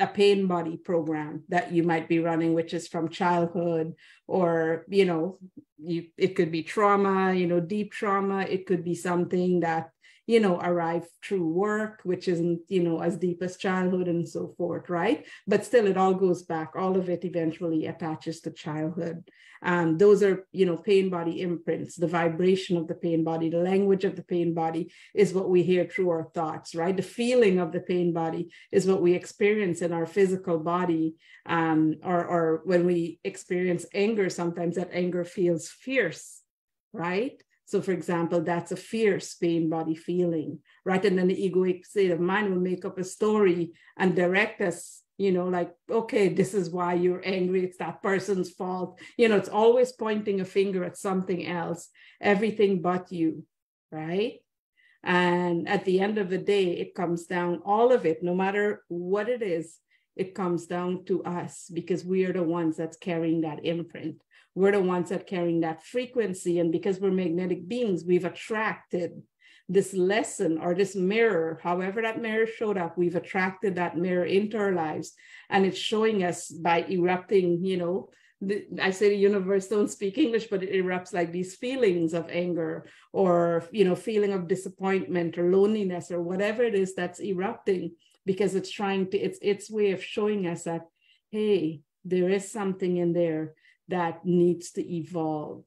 a pain body program that you might be running, which is from childhood, or, it could be trauma, deep trauma. It could be something that, arrived through work, which isn't, as deep as childhood and so forth, right? But still, it all goes back. All of it eventually attaches to childhood. Those are, pain body imprints. The vibration of the pain body, the language of the pain body is what we hear through our thoughts, right? The feeling of the pain body is what we experience in our physical body. Or when we experience anger, sometimes that anger feels fierce, right? So for example, that's a fierce pain body feeling, right? And then the egoic state of mind will make up a story and direct us, like, okay, this is why you're angry. It's that person's fault. It's always pointing a finger at something else, everything but you, right? And at the end of the day, it comes down, all of it, no matter what it is, it comes down to us, because we are the ones that's carrying that imprint. We're the ones that carrying that frequency. And because we're magnetic beings, we've attracted this lesson or this mirror, however that mirror showed up, we've attracted that mirror into our lives. And it's showing us by erupting, I say the universe don't speak English, but it erupts like these feelings of anger or, feeling of disappointment or loneliness or whatever it is that's erupting, because it's its way of showing us that, hey, there is something in there that needs to evolve.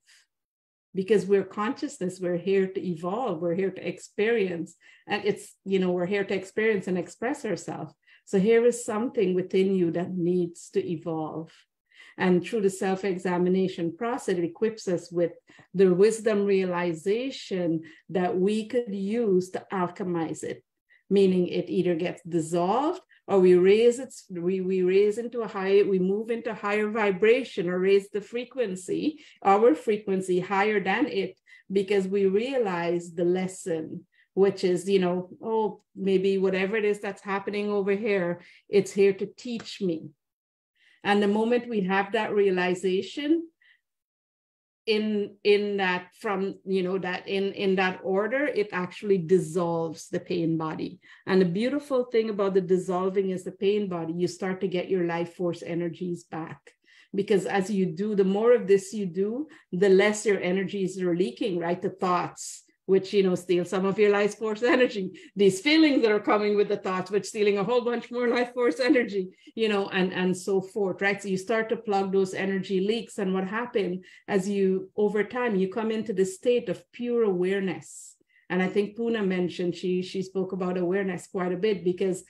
Because we're consciousness, we're here to evolve, we're here to experience, and it's, we're here to experience and express ourselves. So here is something within you that needs to evolve. And through the self-examination process, it equips us with the wisdom realization that we could use to alchemize it, meaning it either gets dissolved or we raise into we move into higher vibration or raise the frequency, our frequency higher than it, because we realize the lesson, which is, maybe whatever it is that's happening over here, it's here to teach me. And the moment we have that realization, in that order, it actually dissolves the pain body. And the beautiful thing about the dissolving is the pain body, you start to get your life force energies back. Because as you do, the more of this you do, the less your energies are leaking, right? The thoughts, which, steal some of your life force energy, these feelings that are coming with the thoughts, which stealing a whole bunch more life force energy, and so forth, right? So you start to plug those energy leaks. And what happened as over time, you come into the state of pure awareness. And I think Puna mentioned, she spoke about awareness quite a bit, because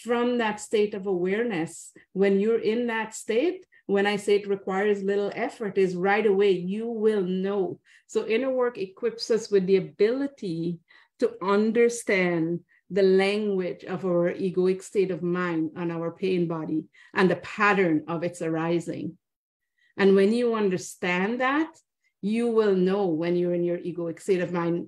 from that state of awareness, when you're in that state, when I say it requires little effort, is right away, you will know. So inner work equips us with the ability to understand the language of our egoic state of mind and our pain body and the pattern of its arising. And when you understand that, you will know when you're in your egoic state of mind.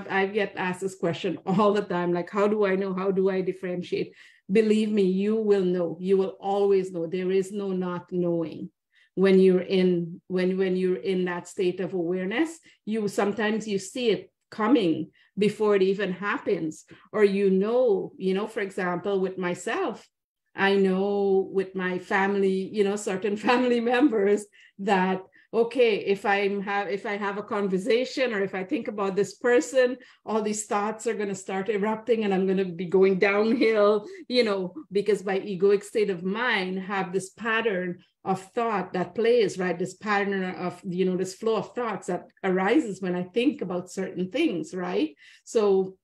I get asked this question all the time, like, how do I know? How do I differentiate? Believe me, you will know. You will always know. There is no not knowing. When you're in that state of awareness, sometimes you see it coming before it even happens. Or for example, with myself, I know with my family, certain family members that, okay, if I have a conversation or if I think about this person, all these thoughts are going to start erupting and I'm going to be going downhill, because my egoic state of mind have this pattern of thought that plays, right? This pattern of, this flow of thoughts that arises when I think about certain things, right? So,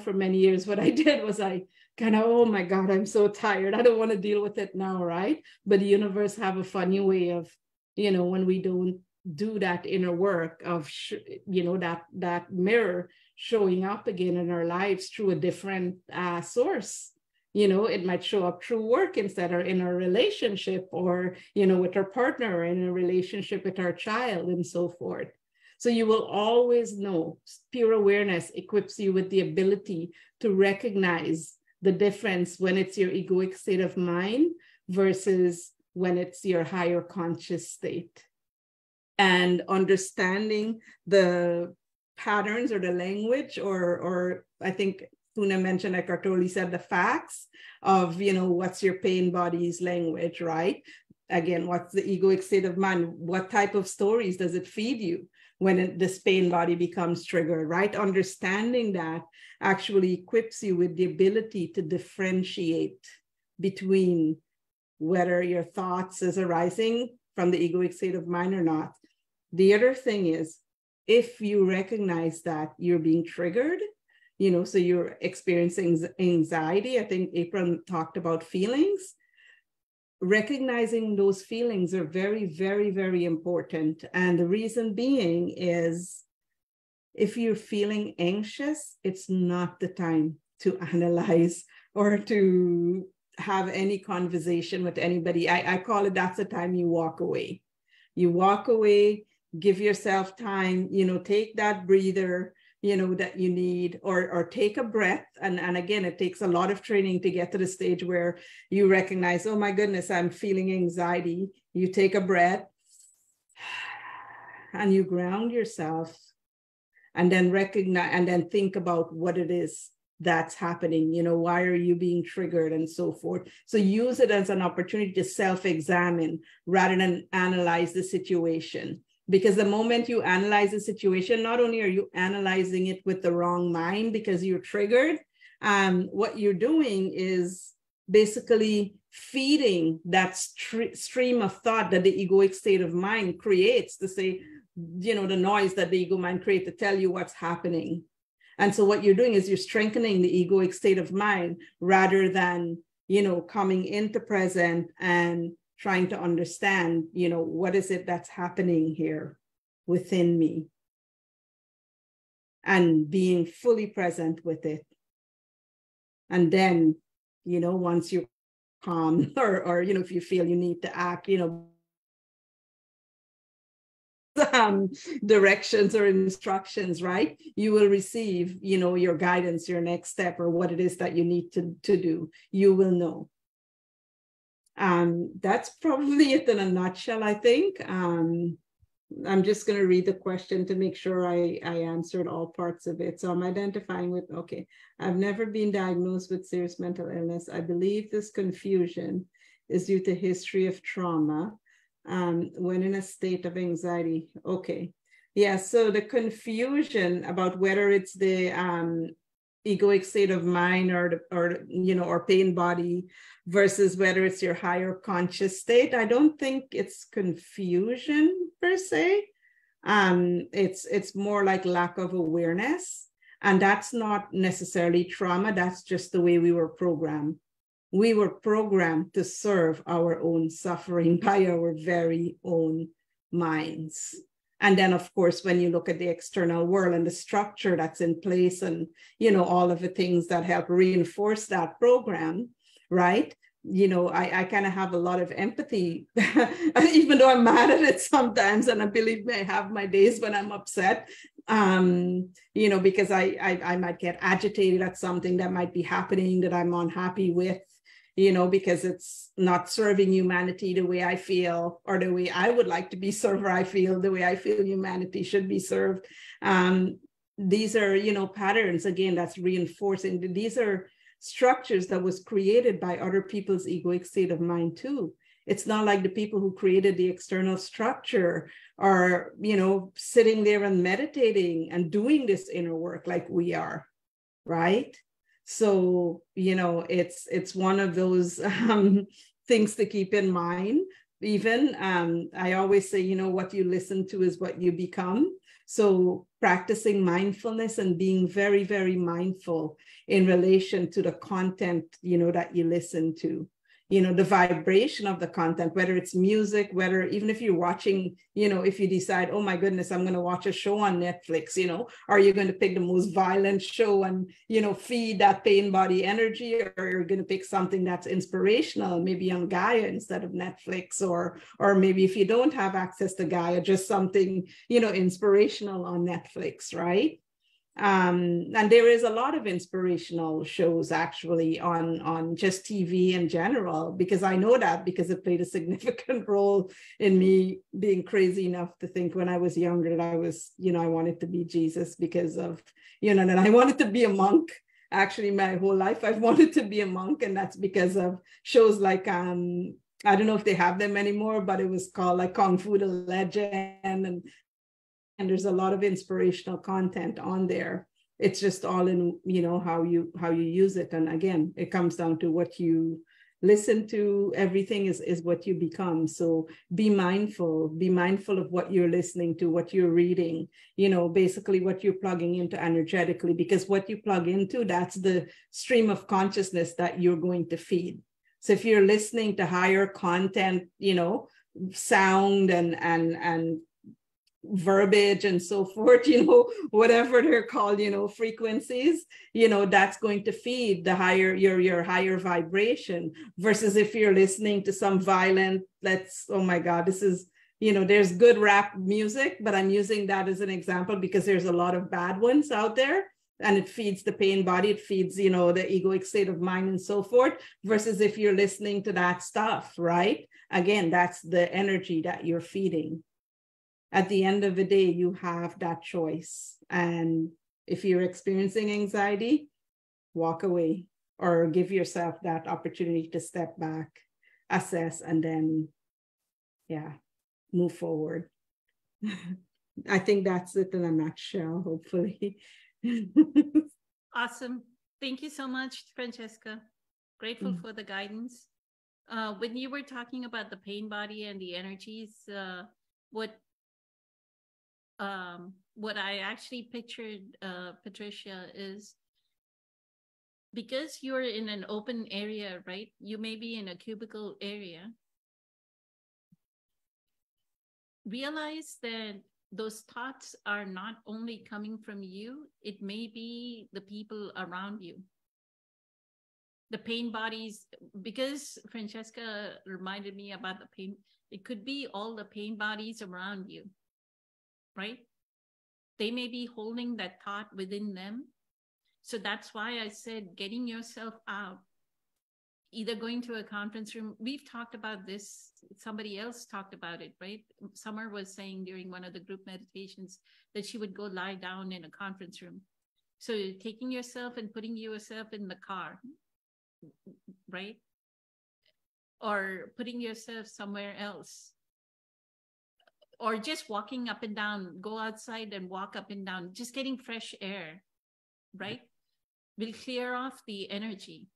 for many years, what I did was I kind of, oh my God, I'm so tired. I don't want to deal with it now, right? But the universe have a funny way of, when we don't do that inner work of, that mirror showing up again in our lives through a different source, It might show up through work instead, or in a relationship, or, with our partner, or in a relationship with our child, and so forth. So you will always know. Pure awareness equips you with the ability to recognize the difference when it's your egoic state of mind versus when it's your higher conscious state. And understanding the patterns or the language, or I think Puna mentioned, like Artoli said, the facts of, what's your pain body's language, right? Again, what's the egoic state of mind? What type of stories does it feed you when this pain body becomes triggered, right? Understanding that actually equips you with the ability to differentiate between whether your thoughts is arising from the egoic state of mind or not. The other thing is, if you recognize that you're being triggered, so you're experiencing anxiety. I think April talked about feelings. Recognizing those feelings are very, very, very important. And the reason being is, if you're feeling anxious, it's not the time to analyze or to have any conversation with anybody. I call it, that's the time you walk away. You walk away, give yourself time, take that breather, that you need, or take a breath. And again, it takes a lot of training to get to the stage where you recognize, oh my goodness, I'm feeling anxiety. You take a breath and you ground yourself, and then recognize, and then think about what it is that's happening. Why are you being triggered, and so forth. So use it as an opportunity to self-examine rather than analyze the situation. Because the moment you analyze the situation, not only are you analyzing it with the wrong mind because you're triggered, what you're doing is basically feeding that stream of thought that the egoic state of mind creates to say, the noise that the ego mind creates to tell you what's happening. And so what you're doing is you're strengthening the egoic state of mind rather than, coming into present and trying to understand, what is it that's happening here within me, and being fully present with it. And then, once you're calm, or if you feel you need to act, directions or instructions, right? You will receive, your guidance, your next step, or what it is that you need to do. You will know. That's probably it in a nutshell, I think. I'm just going to read the question to make sure I answered all parts of it. So I'm identifying with, okay, I've never been diagnosed with serious mental illness. I believe this confusion is due to history of trauma when in a state of anxiety. Okay. Yeah, so the confusion about whether it's the egoic state of mind or pain body versus whether it's your higher conscious state, I don't think it's confusion per se. It's more like lack of awareness, and that's not necessarily trauma. That's just the way we were programmed. We were programmed to serve our own suffering by our very own minds. And then, of course, when you look at the external world and the structure that's in place, and, all of the things that help reinforce that program, right? I kind of have a lot of empathy, even though I'm mad at it sometimes. And I believe me, I have my days when I'm upset, because I might get agitated at something that might be happening that I'm unhappy with, because it's not serving humanity the way I feel, or the way I would like to be served, or I feel the way I feel humanity should be served. These are, patterns, again, that's reinforcing. These are structures that was created by other people's egoic state of mind too. It's not like the people who created the external structure are, sitting there and meditating and doing this inner work like we are, right? So, it's one of those things to keep in mind. Even I always say, what you listen to is what you become. So practicing mindfulness and being very, very mindful in relation to the content, that you listen to. the vibration of the content, whether it's music, whether even if you're watching, if you decide, oh my goodness, I'm going to watch a show on Netflix, are you going to pick the most violent show and, feed that pain body energy, or you're going to pick something that's inspirational, maybe on Gaia instead of Netflix, or maybe if you don't have access to Gaia, just something, inspirational on Netflix, right? And there is a lot of inspirational shows actually on just TV in general, because I know that because it played a significant role in me being crazy enough to think when I was younger that I was, I wanted to be Jesus because of, and I wanted to be a monk. Actually, my whole life I've wanted to be a monk, and that's because of shows like I don't know if they have them anymore, but it was called like Kung Fu the Legend, and there's a lot of inspirational content on there. It's just all in, how you use it. And again, it comes down to what you listen to. Everything is what you become. So be mindful of what you're listening to, what you're reading, basically what you're plugging into energetically, because what you plug into, that's the stream of consciousness that you're going to feed. So if you're listening to higher content, sound and verbiage and so forth, whatever they're called, frequencies, that's going to feed the higher, your higher vibration, versus if you're listening to some violent, oh my God, this is, there's good rap music, but I'm using that as an example because there's a lot of bad ones out there, and it feeds the pain body, it feeds, the egoic state of mind and so forth, versus if you're listening to that stuff, right? Again, that's the energy that you're feeding. At the end of the day, you have that choice. And if you're experiencing anxiety, walk away or give yourself that opportunity to step back, assess, and then, move forward. I think that's it in a nutshell, hopefully. Awesome. Thank you so much, Francesca. Grateful for the guidance. When you were talking about the pain body and the energies, what I actually pictured, Patricia, is because you're in an open area, right? You may be in a cubicle area. Realize that those thoughts are not only coming from you, it may be the people around you. The pain bodies, because Francesca reminded me about the pain, it could be all the pain bodies around you. Right? They may be holding that thought within them. So that's why I said getting yourself out, either going to a conference room. We've talked about this. Somebody else talked about it, right? Summer was saying during one of the group meditations that she would go lie down in a conference room. So taking yourself and putting yourself in the car, right? Or putting yourself somewhere else. Or just walking up and down, go outside and walk up and down, just getting fresh air, right? Will clear off the energy.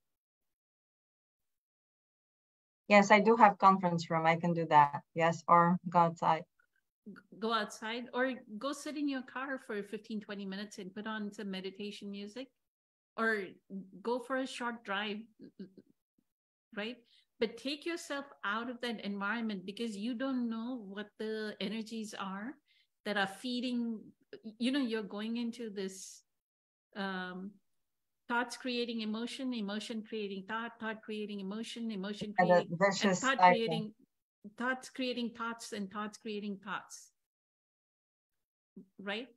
Yes, I do have conference room. I can do that. Yes, or go outside. Go outside or go sit in your car for 15, 20 minutes and put on some meditation music, or go for a short drive, right? But take yourself out of that environment, because you don't know what the energies are that are feeding, you're going into this thoughts creating emotion, emotion creating thought, thought creating emotion, emotion creating, and thought creating, thoughts creating thoughts, and thoughts creating thoughts, right?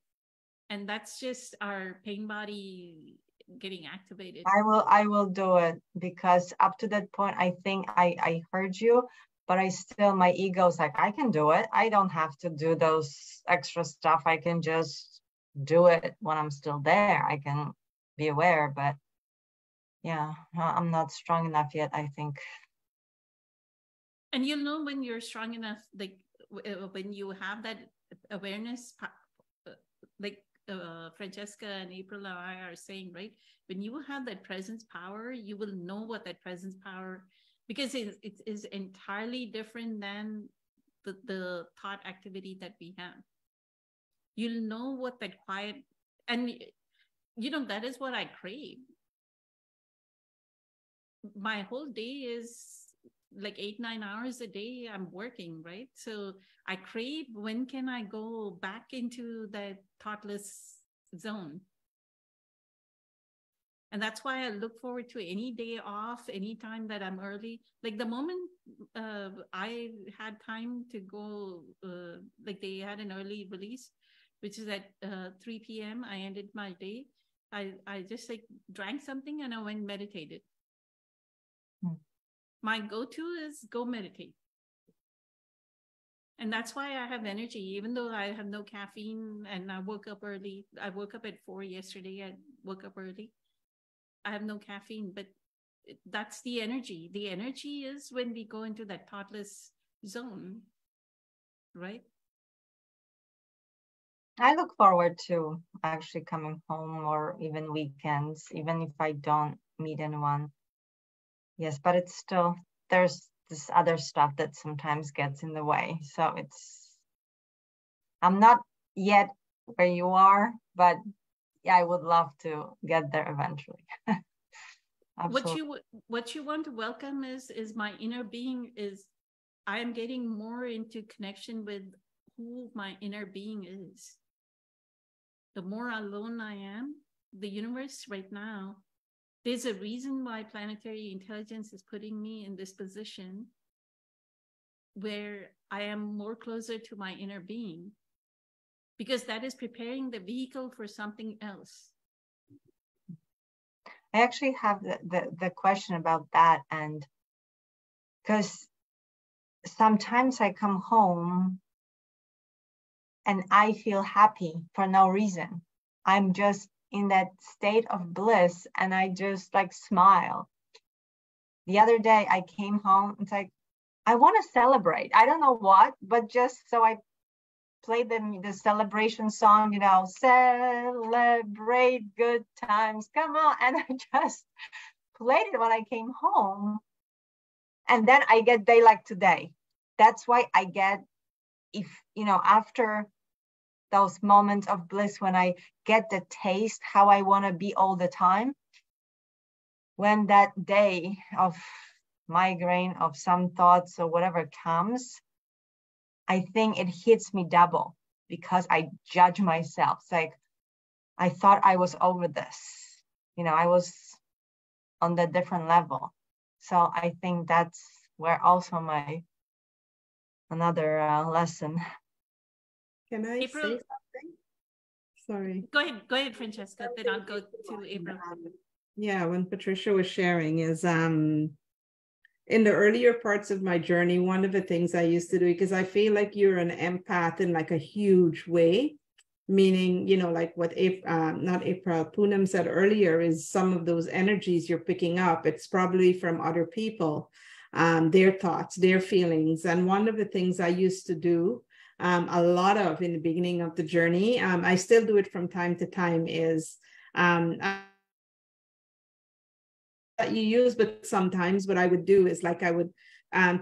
And that's just our pain body getting activated. I will do it, because up to that point, I think I heard you, but my ego's like, I can do it. I don't have to do those extra stuff. I can just do it when I'm still there. I can be aware, but yeah, I'm not strong enough yet, I think. And you'll know when you're strong enough, like when you have that awareness, like Francesca and April and I are saying, right? When you have that presence power, you will know what that presence power, because it is entirely different than the thought activity that we have. You'll know what that quiet, and that is what I crave. My whole day is like 8-9 hours a day I'm working, right? So I crave, when can I go back into that thoughtless zone? And that's why I look forward to any day off, any time that I'm early. Like the moment I had time to go, like they had an early release, which is at 3 p.m. I ended my day. I just like drank something and I went and meditated. My go-to is go meditate. And that's why I have energy, even though I have no caffeine and I woke up early. I woke up at 4 yesterday. I woke up early. I have no caffeine, but that's the energy. The energy is when we go into that thoughtless zone, right? I look forward to actually coming home, or even weekends, even if I don't meet anyone. Yes, but it's still, there's this other stuff that sometimes gets in the way. So I'm not yet where you are, but yeah, I would love to get there eventually. What you want to welcome is my inner being. Is I am getting more into connection with who my inner being is. The more alone I am, the universe right now, there's a reason why planetary intelligence is putting me in this position where I am more closer to my inner being, because that is preparing the vehicle for something else. I actually have the question about that, and because sometimes I come home and I feel happy for no reason. I'm just in that state of bliss and I just like smile. The other day I came home, it's like, I want to celebrate. I don't know what, but just so I played the celebration song, celebrate good times, come on. And I just played it when I came home. And then I get day like today. That's why I get, after those moments of bliss, when I get the taste how I want to be all the time, when that day of migraine, of some thoughts or whatever comes, I think it hits me double, because I judge myself. It's like, I thought I was over this. I was on the different level. So I think that's where also another lesson. Can I April, say something? Sorry. Go ahead, Francesca. Then I'll go to April. Yeah, when Patricia was sharing is in the earlier parts of my journey, one of the things I used to do, because I feel like you're an empath in like a huge way, meaning, like what Poonam said earlier, is some of those energies you're picking up, it's probably from other people, their thoughts, their feelings. And one of the things I used to do a lot of in the beginning of the journey, I still do it from time to time, is you use, but sometimes what I would do is like I would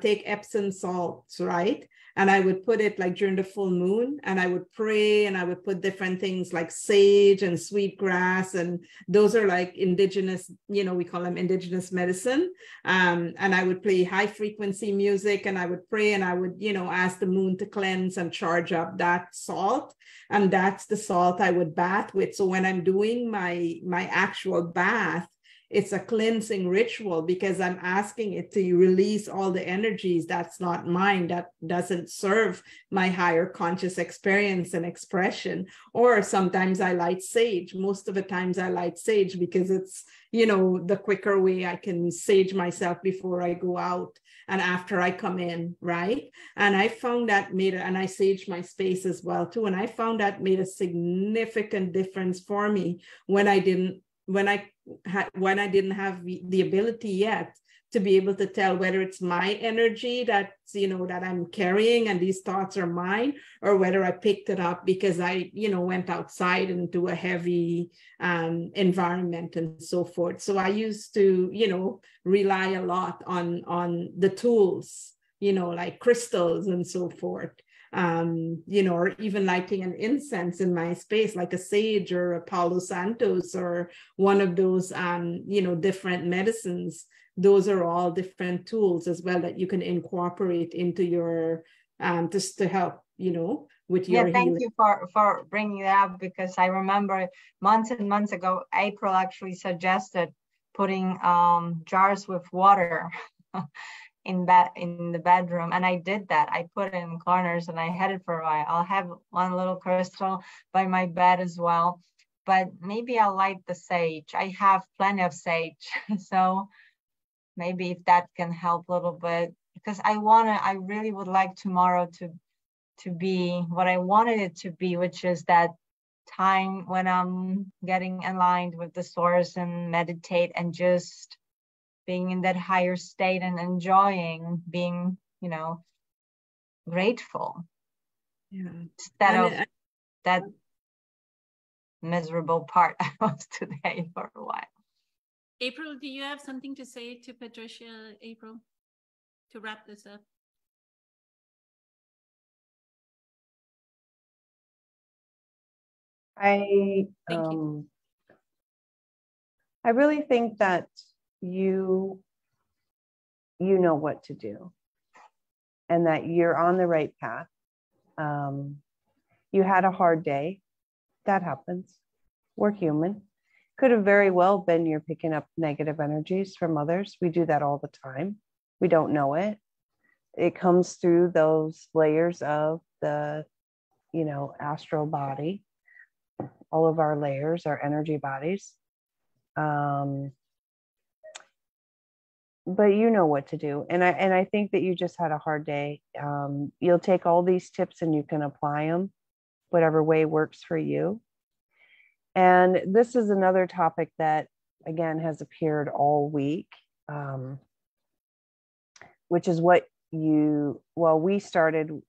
take Epsom salts, right? And I would put it like during the full moon, and I would pray, and I would put different things like sage and sweetgrass, and those are like indigenous, we call them indigenous medicine. And I would play high frequency music, and I would pray, and I would, ask the moon to cleanse and charge up that salt. And that's the salt I would bath with. So when I'm doing my actual bath, it's a cleansing ritual, because I'm asking it to release all the energies that's not mine, that doesn't serve my higher conscious experience and expression. Or sometimes I light sage. Most of the times I light sage because it's, the quicker way I can sage myself before I go out and after I come in, right? And I found that and I sage my space as well too. And I found that made a significant difference for me when I didn't have the ability yet to be able to tell whether it's my energy that's, that I'm carrying and these thoughts are mine, or whether I picked it up because I, went outside into a heavy environment and so forth. So I used to, rely a lot on the tools, like crystals and so forth. Or even lighting an incense in my space, like a sage or a Palo Santos or one of those, different medicines those are all different tools as well that you can incorporate into your, just to help, with your thank healing. you for bringing that up, because I remember months and months ago, April actually suggested putting jars with water in the bedroom, and I did that. I put it in corners and I had it for a while. I'll have one little crystal by my bed as well, but maybe I'll light the sage. I have plenty of sage, so maybe if that can help a little bit, because I really would like tomorrow to be what I wanted it to be, which is that time when I'm getting aligned with the source and meditate and just being in that higher state and enjoying being, grateful. Yeah. Instead of that miserable part I was today for a while. April, do you have something to say to Patricia, April, to wrap this up? I really think that you know what to do and that you're on the right path. You had a hard day. That happens. We're human. Could have very well been you're picking up negative energies from others. We do that all the time. We don't know it. It comes through those layers of the, astral body. All of our layers, our energy bodies. But you know what to do. And I think that you just had a hard day. You'll take all these tips and you can apply them whatever way works for you. And this is another topic that, again, has appeared all week, which is what we started.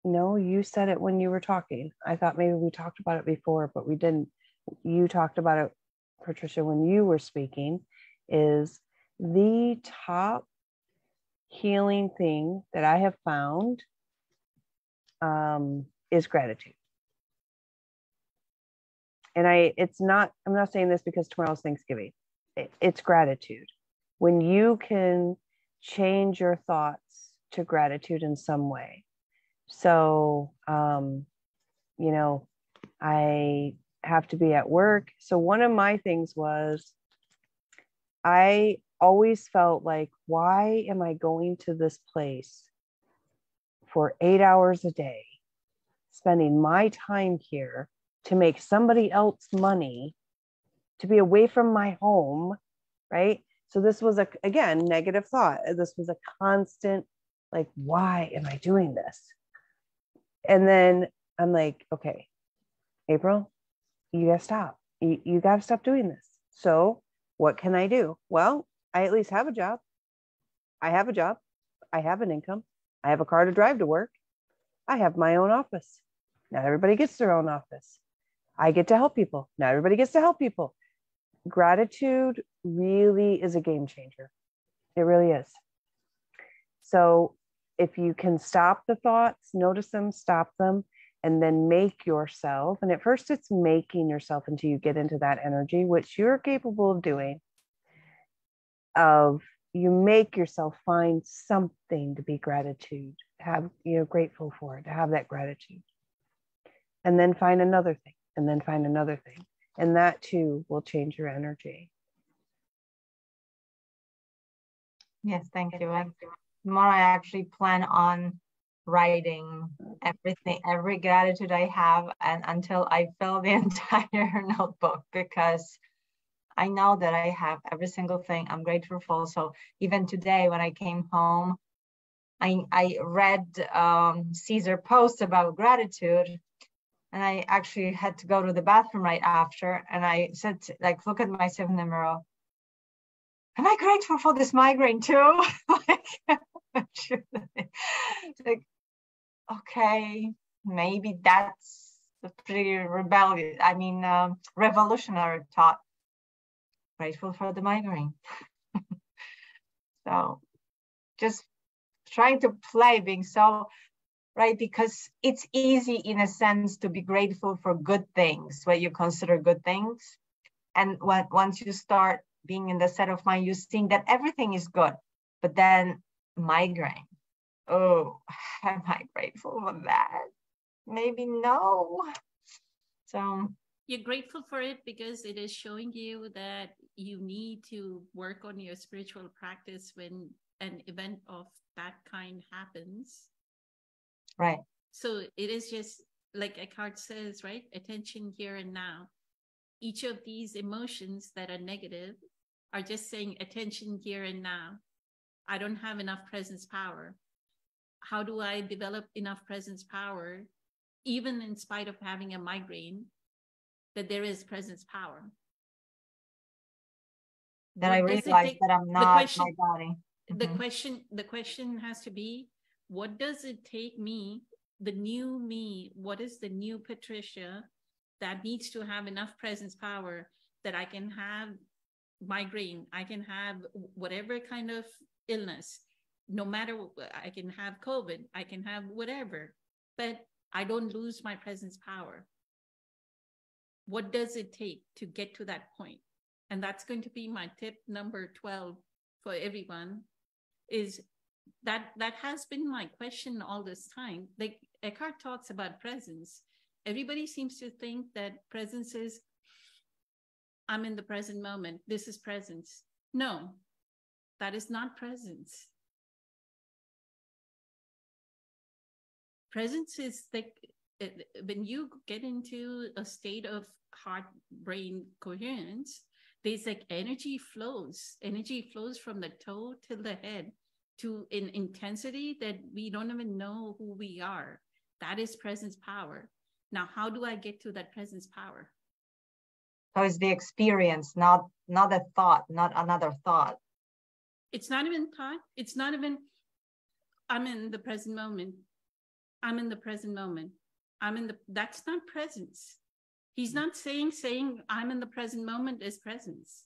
No, you said it when you were talking. I thought maybe we talked about it before, but we didn't. You talked about it, Patricia, when you were speaking, is the top healing thing that I have found is gratitude. And I'm not saying this because tomorrow's Thanksgiving. It's gratitude. When you can change your thoughts to gratitude in some way. So, I have to be at work. So one of my things was, I always felt like, why am I going to this place for 8 hours a day, spending my time here to make somebody else money, to be away from my home, right? So this was again, negative thought. This was a constant, like, why am I doing this? And then I'm like, okay, April, you gotta stop. You gotta stop doing this. So what can I do? Well, I at least have a job. I have a job. I have an income. I have a car to drive to work. I have my own office. Not everybody gets their own office. I get to help people. Not everybody gets to help people. Gratitude really is a game changer. It really is. So if you can stop the thoughts, notice them, stop them, and then make yourself, and at first it's making yourself until you get into that energy, which you're capable of doing, you make yourself find something to be gratitude, grateful for it, to have that gratitude. And then find another thing, and then find another thing. And that too will change your energy. Yes, thank you. Tomorrow I actually plan on writing every gratitude I have, and until I fill the entire notebook, because I know that I have every single thing I'm grateful for. So even today when I came home, I read Caesar posts about gratitude, and I actually had to go to the bathroom right after, and I said, look at myself in the mirror. Am I grateful for this migraine too? Okay, maybe that's a pretty revolutionary thought. Grateful for the migraine. So just trying to play, being so, right? Because it's easy in a sense to be grateful for good things, what you consider good things. And once you start being in the set of mind, you think that everything is good, but then migraine. Oh, am I grateful for that? Maybe no. So you're grateful for it because it is showing you that you need to work on your spiritual practice when an event of that kind happens. Right. So it is just like Eckhart says, right? Attention here and now. Each of these emotions that are negative are just saying attention here and now. I don't have enough presence power. How do I develop enough presence power, even in spite of having a migraine, that there is presence power? That I realize that I'm not my body. The question has to be, what does it take me, the new me, what is the new Patricia that needs to have enough presence power that I can have migraine, I can have whatever kind of illness, no matter, I can have COVID, I can have whatever, but I don't lose my presence power. What does it take to get to that point? And that's going to be my tip number 12 for everyone, is that has been my question all this time. Like Eckhart talks about presence. Everybody seems to think that presence is, I'm in the present moment. This is presence. No, that is not presence. Presence is like when you get into a state of heart-brain coherence, there's like energy flows from the toe to the head to an intensity that we don't even know who we are. That is presence power. Now, how do I get to that presence power? So it's the experience, not a thought, not another thought. It's not even thought. It's not even, I'm in the present moment. I'm in the present moment. That's not presence. He's not saying I'm in the present moment is presence.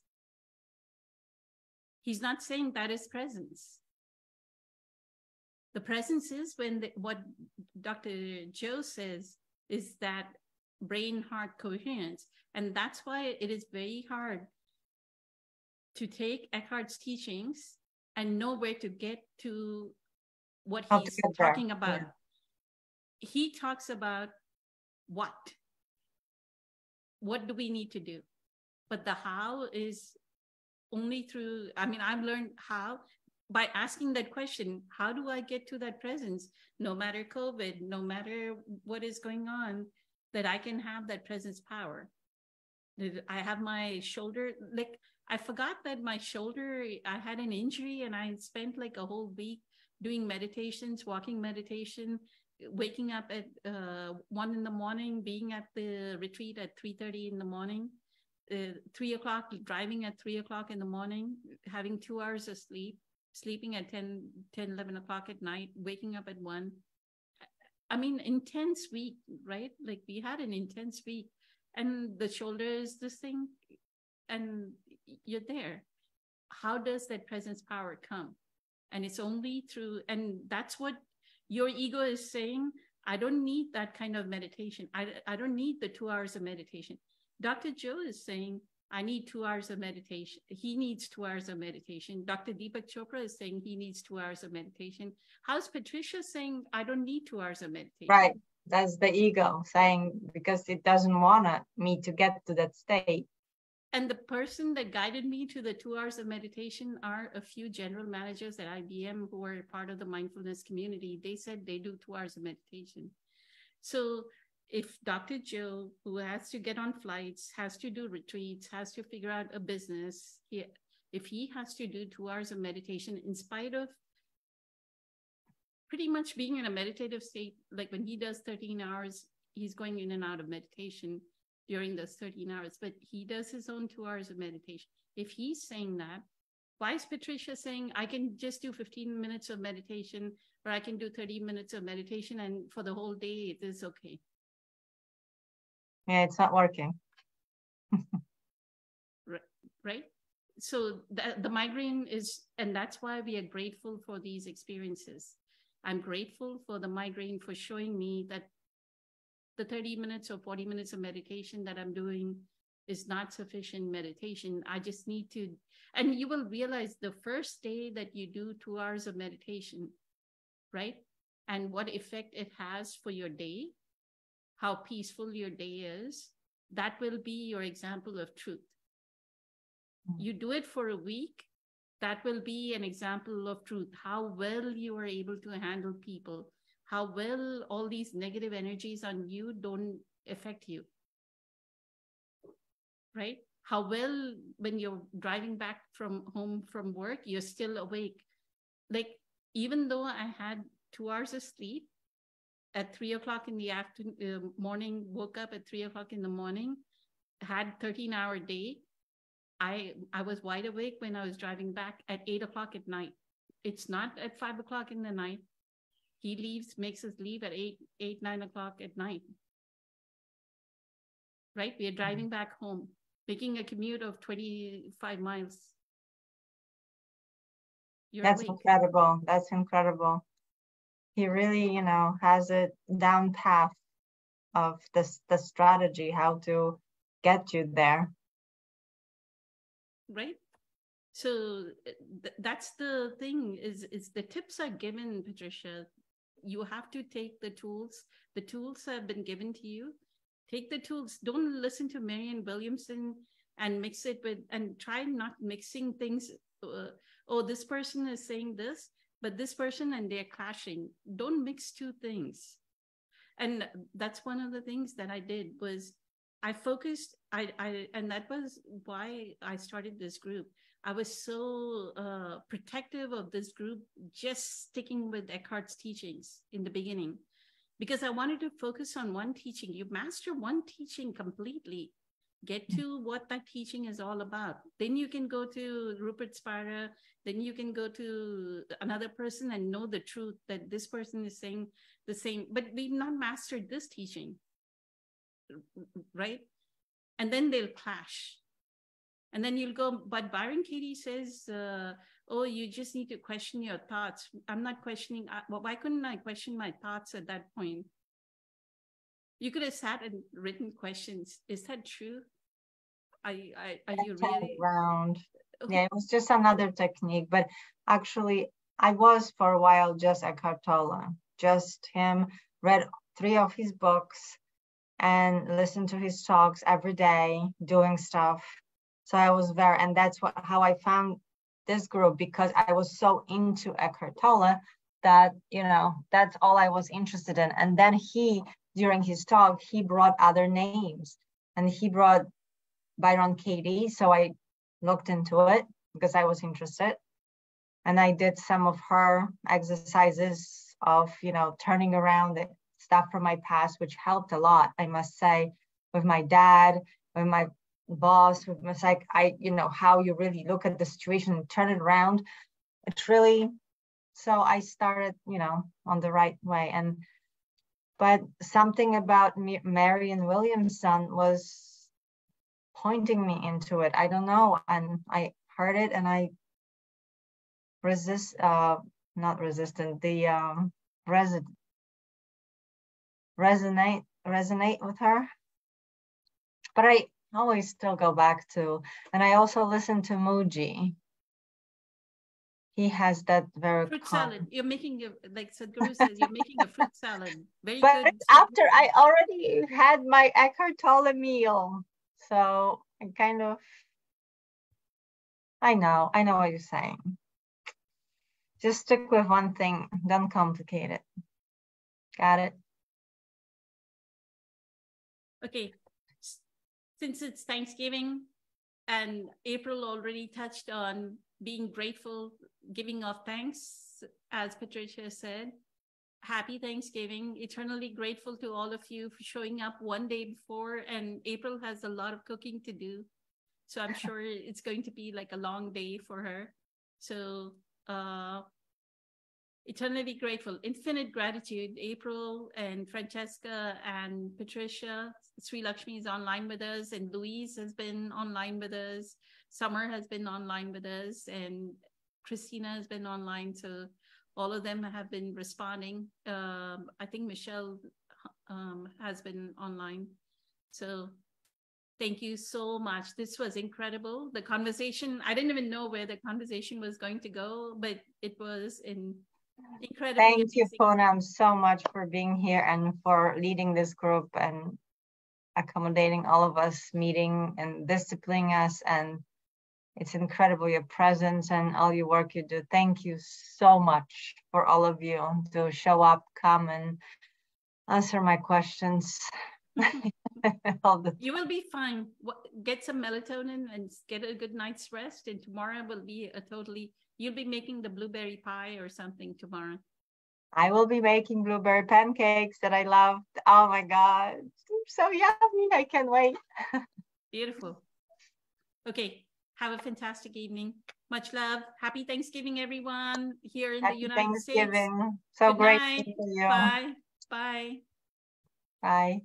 He's not saying that is presence. The presence is when what Dr. Joe says is that brain-heart coherence. And that's why it is very hard to take Eckhart's teachings and know where to get to what he's talking about. Yeah. He talks about what do we need to do? But the how is only through, I've learned how by asking that question, how do I get to that presence? No matter COVID, no matter what is going on, that I can have that presence power. I have my shoulder, like I forgot that my shoulder, I had an injury and I spent like a whole week doing meditations, walking meditation, waking up at 1 a.m, being at the retreat at 3:30 in the morning, 3 o'clock, driving at 3 o'clock in the morning, having 2 hours of sleep, sleeping at 10, 11 o'clock at night, waking up at 1. Intense week, right? Like we had an intense week, and the shoulders, this thing, and you're there. How does that presence power come? And it's only through, and that's what your ego is saying. I don't need that kind of meditation. I don't need the 2 hours of meditation. Dr. Joe is saying, I need 2 hours of meditation. He needs 2 hours of meditation. Dr. Deepak Chopra is saying he needs 2 hours of meditation. How's Patricia saying, I don't need 2 hours of meditation? Right. That's the ego saying, because it doesn't want me to get to that state. And the person that guided me to the 2 hours of meditation are a few general managers at IBM who are part of the mindfulness community. They said they do 2 hours of meditation. So if Dr. Joe, who has to get on flights, has to do retreats, has to figure out a business, if he has to do 2 hours of meditation, in spite of pretty much being in a meditative state, like when he does 13 hours, he's going in and out of meditation during those 13 hours, but he does his own 2 hours of meditation. If he's saying that, why is Patricia saying I can just do 15 minutes of meditation, or I can do 30 minutes of meditation, and for the whole day it is okay? Yeah, it's not working. Right? So the migraine is, and that's why we are grateful for these experiences. I'm grateful for the migraine for showing me that the 30 minutes or 40 minutes of meditation that I'm doing is not sufficient meditation. I just need to, and you will realize the first day that you do 2 hours of meditation, right? And what effect it has for your day, how peaceful your day is, that will be your example of truth. You do it for a week, that will be an example of truth, how well you are able to handle people, how well all these negative energies on you don't affect you, right? How well, when you're driving back from home from work, you're still awake. Like, even though I had 2 hours of sleep at 3 o'clock in the afternoon, morning, woke up at 3 o'clock in the morning, had 13-hour day, I was wide awake when I was driving back at 8 o'clock at night. It's not at 5 o'clock in the night. He leaves, makes us leave at 9 o'clock at night. Right? We are driving back home, making a commute of 25 miles. That's awake. incredible. That's incredible. He really, has a down path of the strategy, how to get you there. Right? So that's the thing, is the tips are given, Patricia. You have to take the tools. The tools have been given to you. Take the tools. Don't listen to Marianne Williamson and mix it with, and try not mixing things. Oh, this person is saying this, but this person, and they're clashing. Don't mix two things. And that's one of the things that I did, was I focused, and that was why I started this group. I was so protective of this group, just sticking with Eckhart's teachings in the beginning, because I wanted to focus on one teaching. You master one teaching completely, get to what that teaching is all about. Then you can go to Rupert Spira, then you can go to another person and know the truth, that this person is saying the same, but we've not mastered this teaching, right? And then they'll clash. And then you'll go, but Byron Katie says, oh, you just need to question your thoughts. I'm not questioning. Well, why couldn't I question my thoughts at that point? You could have sat and written questions. Is that true? Are you really? Around. Okay. Yeah, it was just another technique. But actually, I was for a while just Eckhart Tolle, just him, read 3 of his books and listened to his talks every day, doing stuff. So I was and that's how I found this group, because I was so into Eckhart Tolle that, that's all I was interested in. And then during his talk, he brought other names, and he brought Byron Katie. So I looked into it because I was interested. And I did some of her exercises of, turning around the stuff from my past, which helped a lot, I must say, with my dad, with my boss, with my how you really look at the situation and turn it around. It's really, so I started, on the right way. But something about Marianne Williamson was pointing me into it. I don't know. And I heard it and I resonate with her. But I always still go back to, and I also listen to Mooji. He has that very fruit salad. You're making like Sadhguru says, you're making a fruit salad. Very but good. After I already had my Eckhart Tolle meal, so I kind of, I know what you're saying. Just stick with one thing. Don't complicate it. Got it? Okay. Since it's Thanksgiving and April already touched on being grateful, giving of thanks, as Patricia said, happy Thanksgiving. Eternally grateful to all of you for showing up one day before, and April has a lot of cooking to do. So I'm sure it's going to be like a long day for her. So eternally grateful, infinite gratitude. April and Francesca and Patricia, Sri Lakshmi is online with us, and Louise has been online with us. Summer has been online with us, and Christina has been online. So all of them have been responding. I think Michelle has been online. So Thank you so much. This was incredible. The conversation, I didn't even know where the conversation was going to go, but it was incredibly Thank you, amazing. Poonam, so much for being here and for leading this group and accommodating all of us, meeting and disciplining us. And it's incredible, your presence and all your work you do. Thank you so much for all of you to show up, come and answer my questions. You will be fine. Get some melatonin and get a good night's rest. And tomorrow will be you'll be making the blueberry pie or something tomorrow. I will be making blueberry pancakes that I loved. Oh my God, so yummy. I can't wait. Beautiful. Okay. Have a fantastic evening. Much love. Happy Thanksgiving, everyone here in the United States. So Good great night. to see you. Bye. Bye. Bye.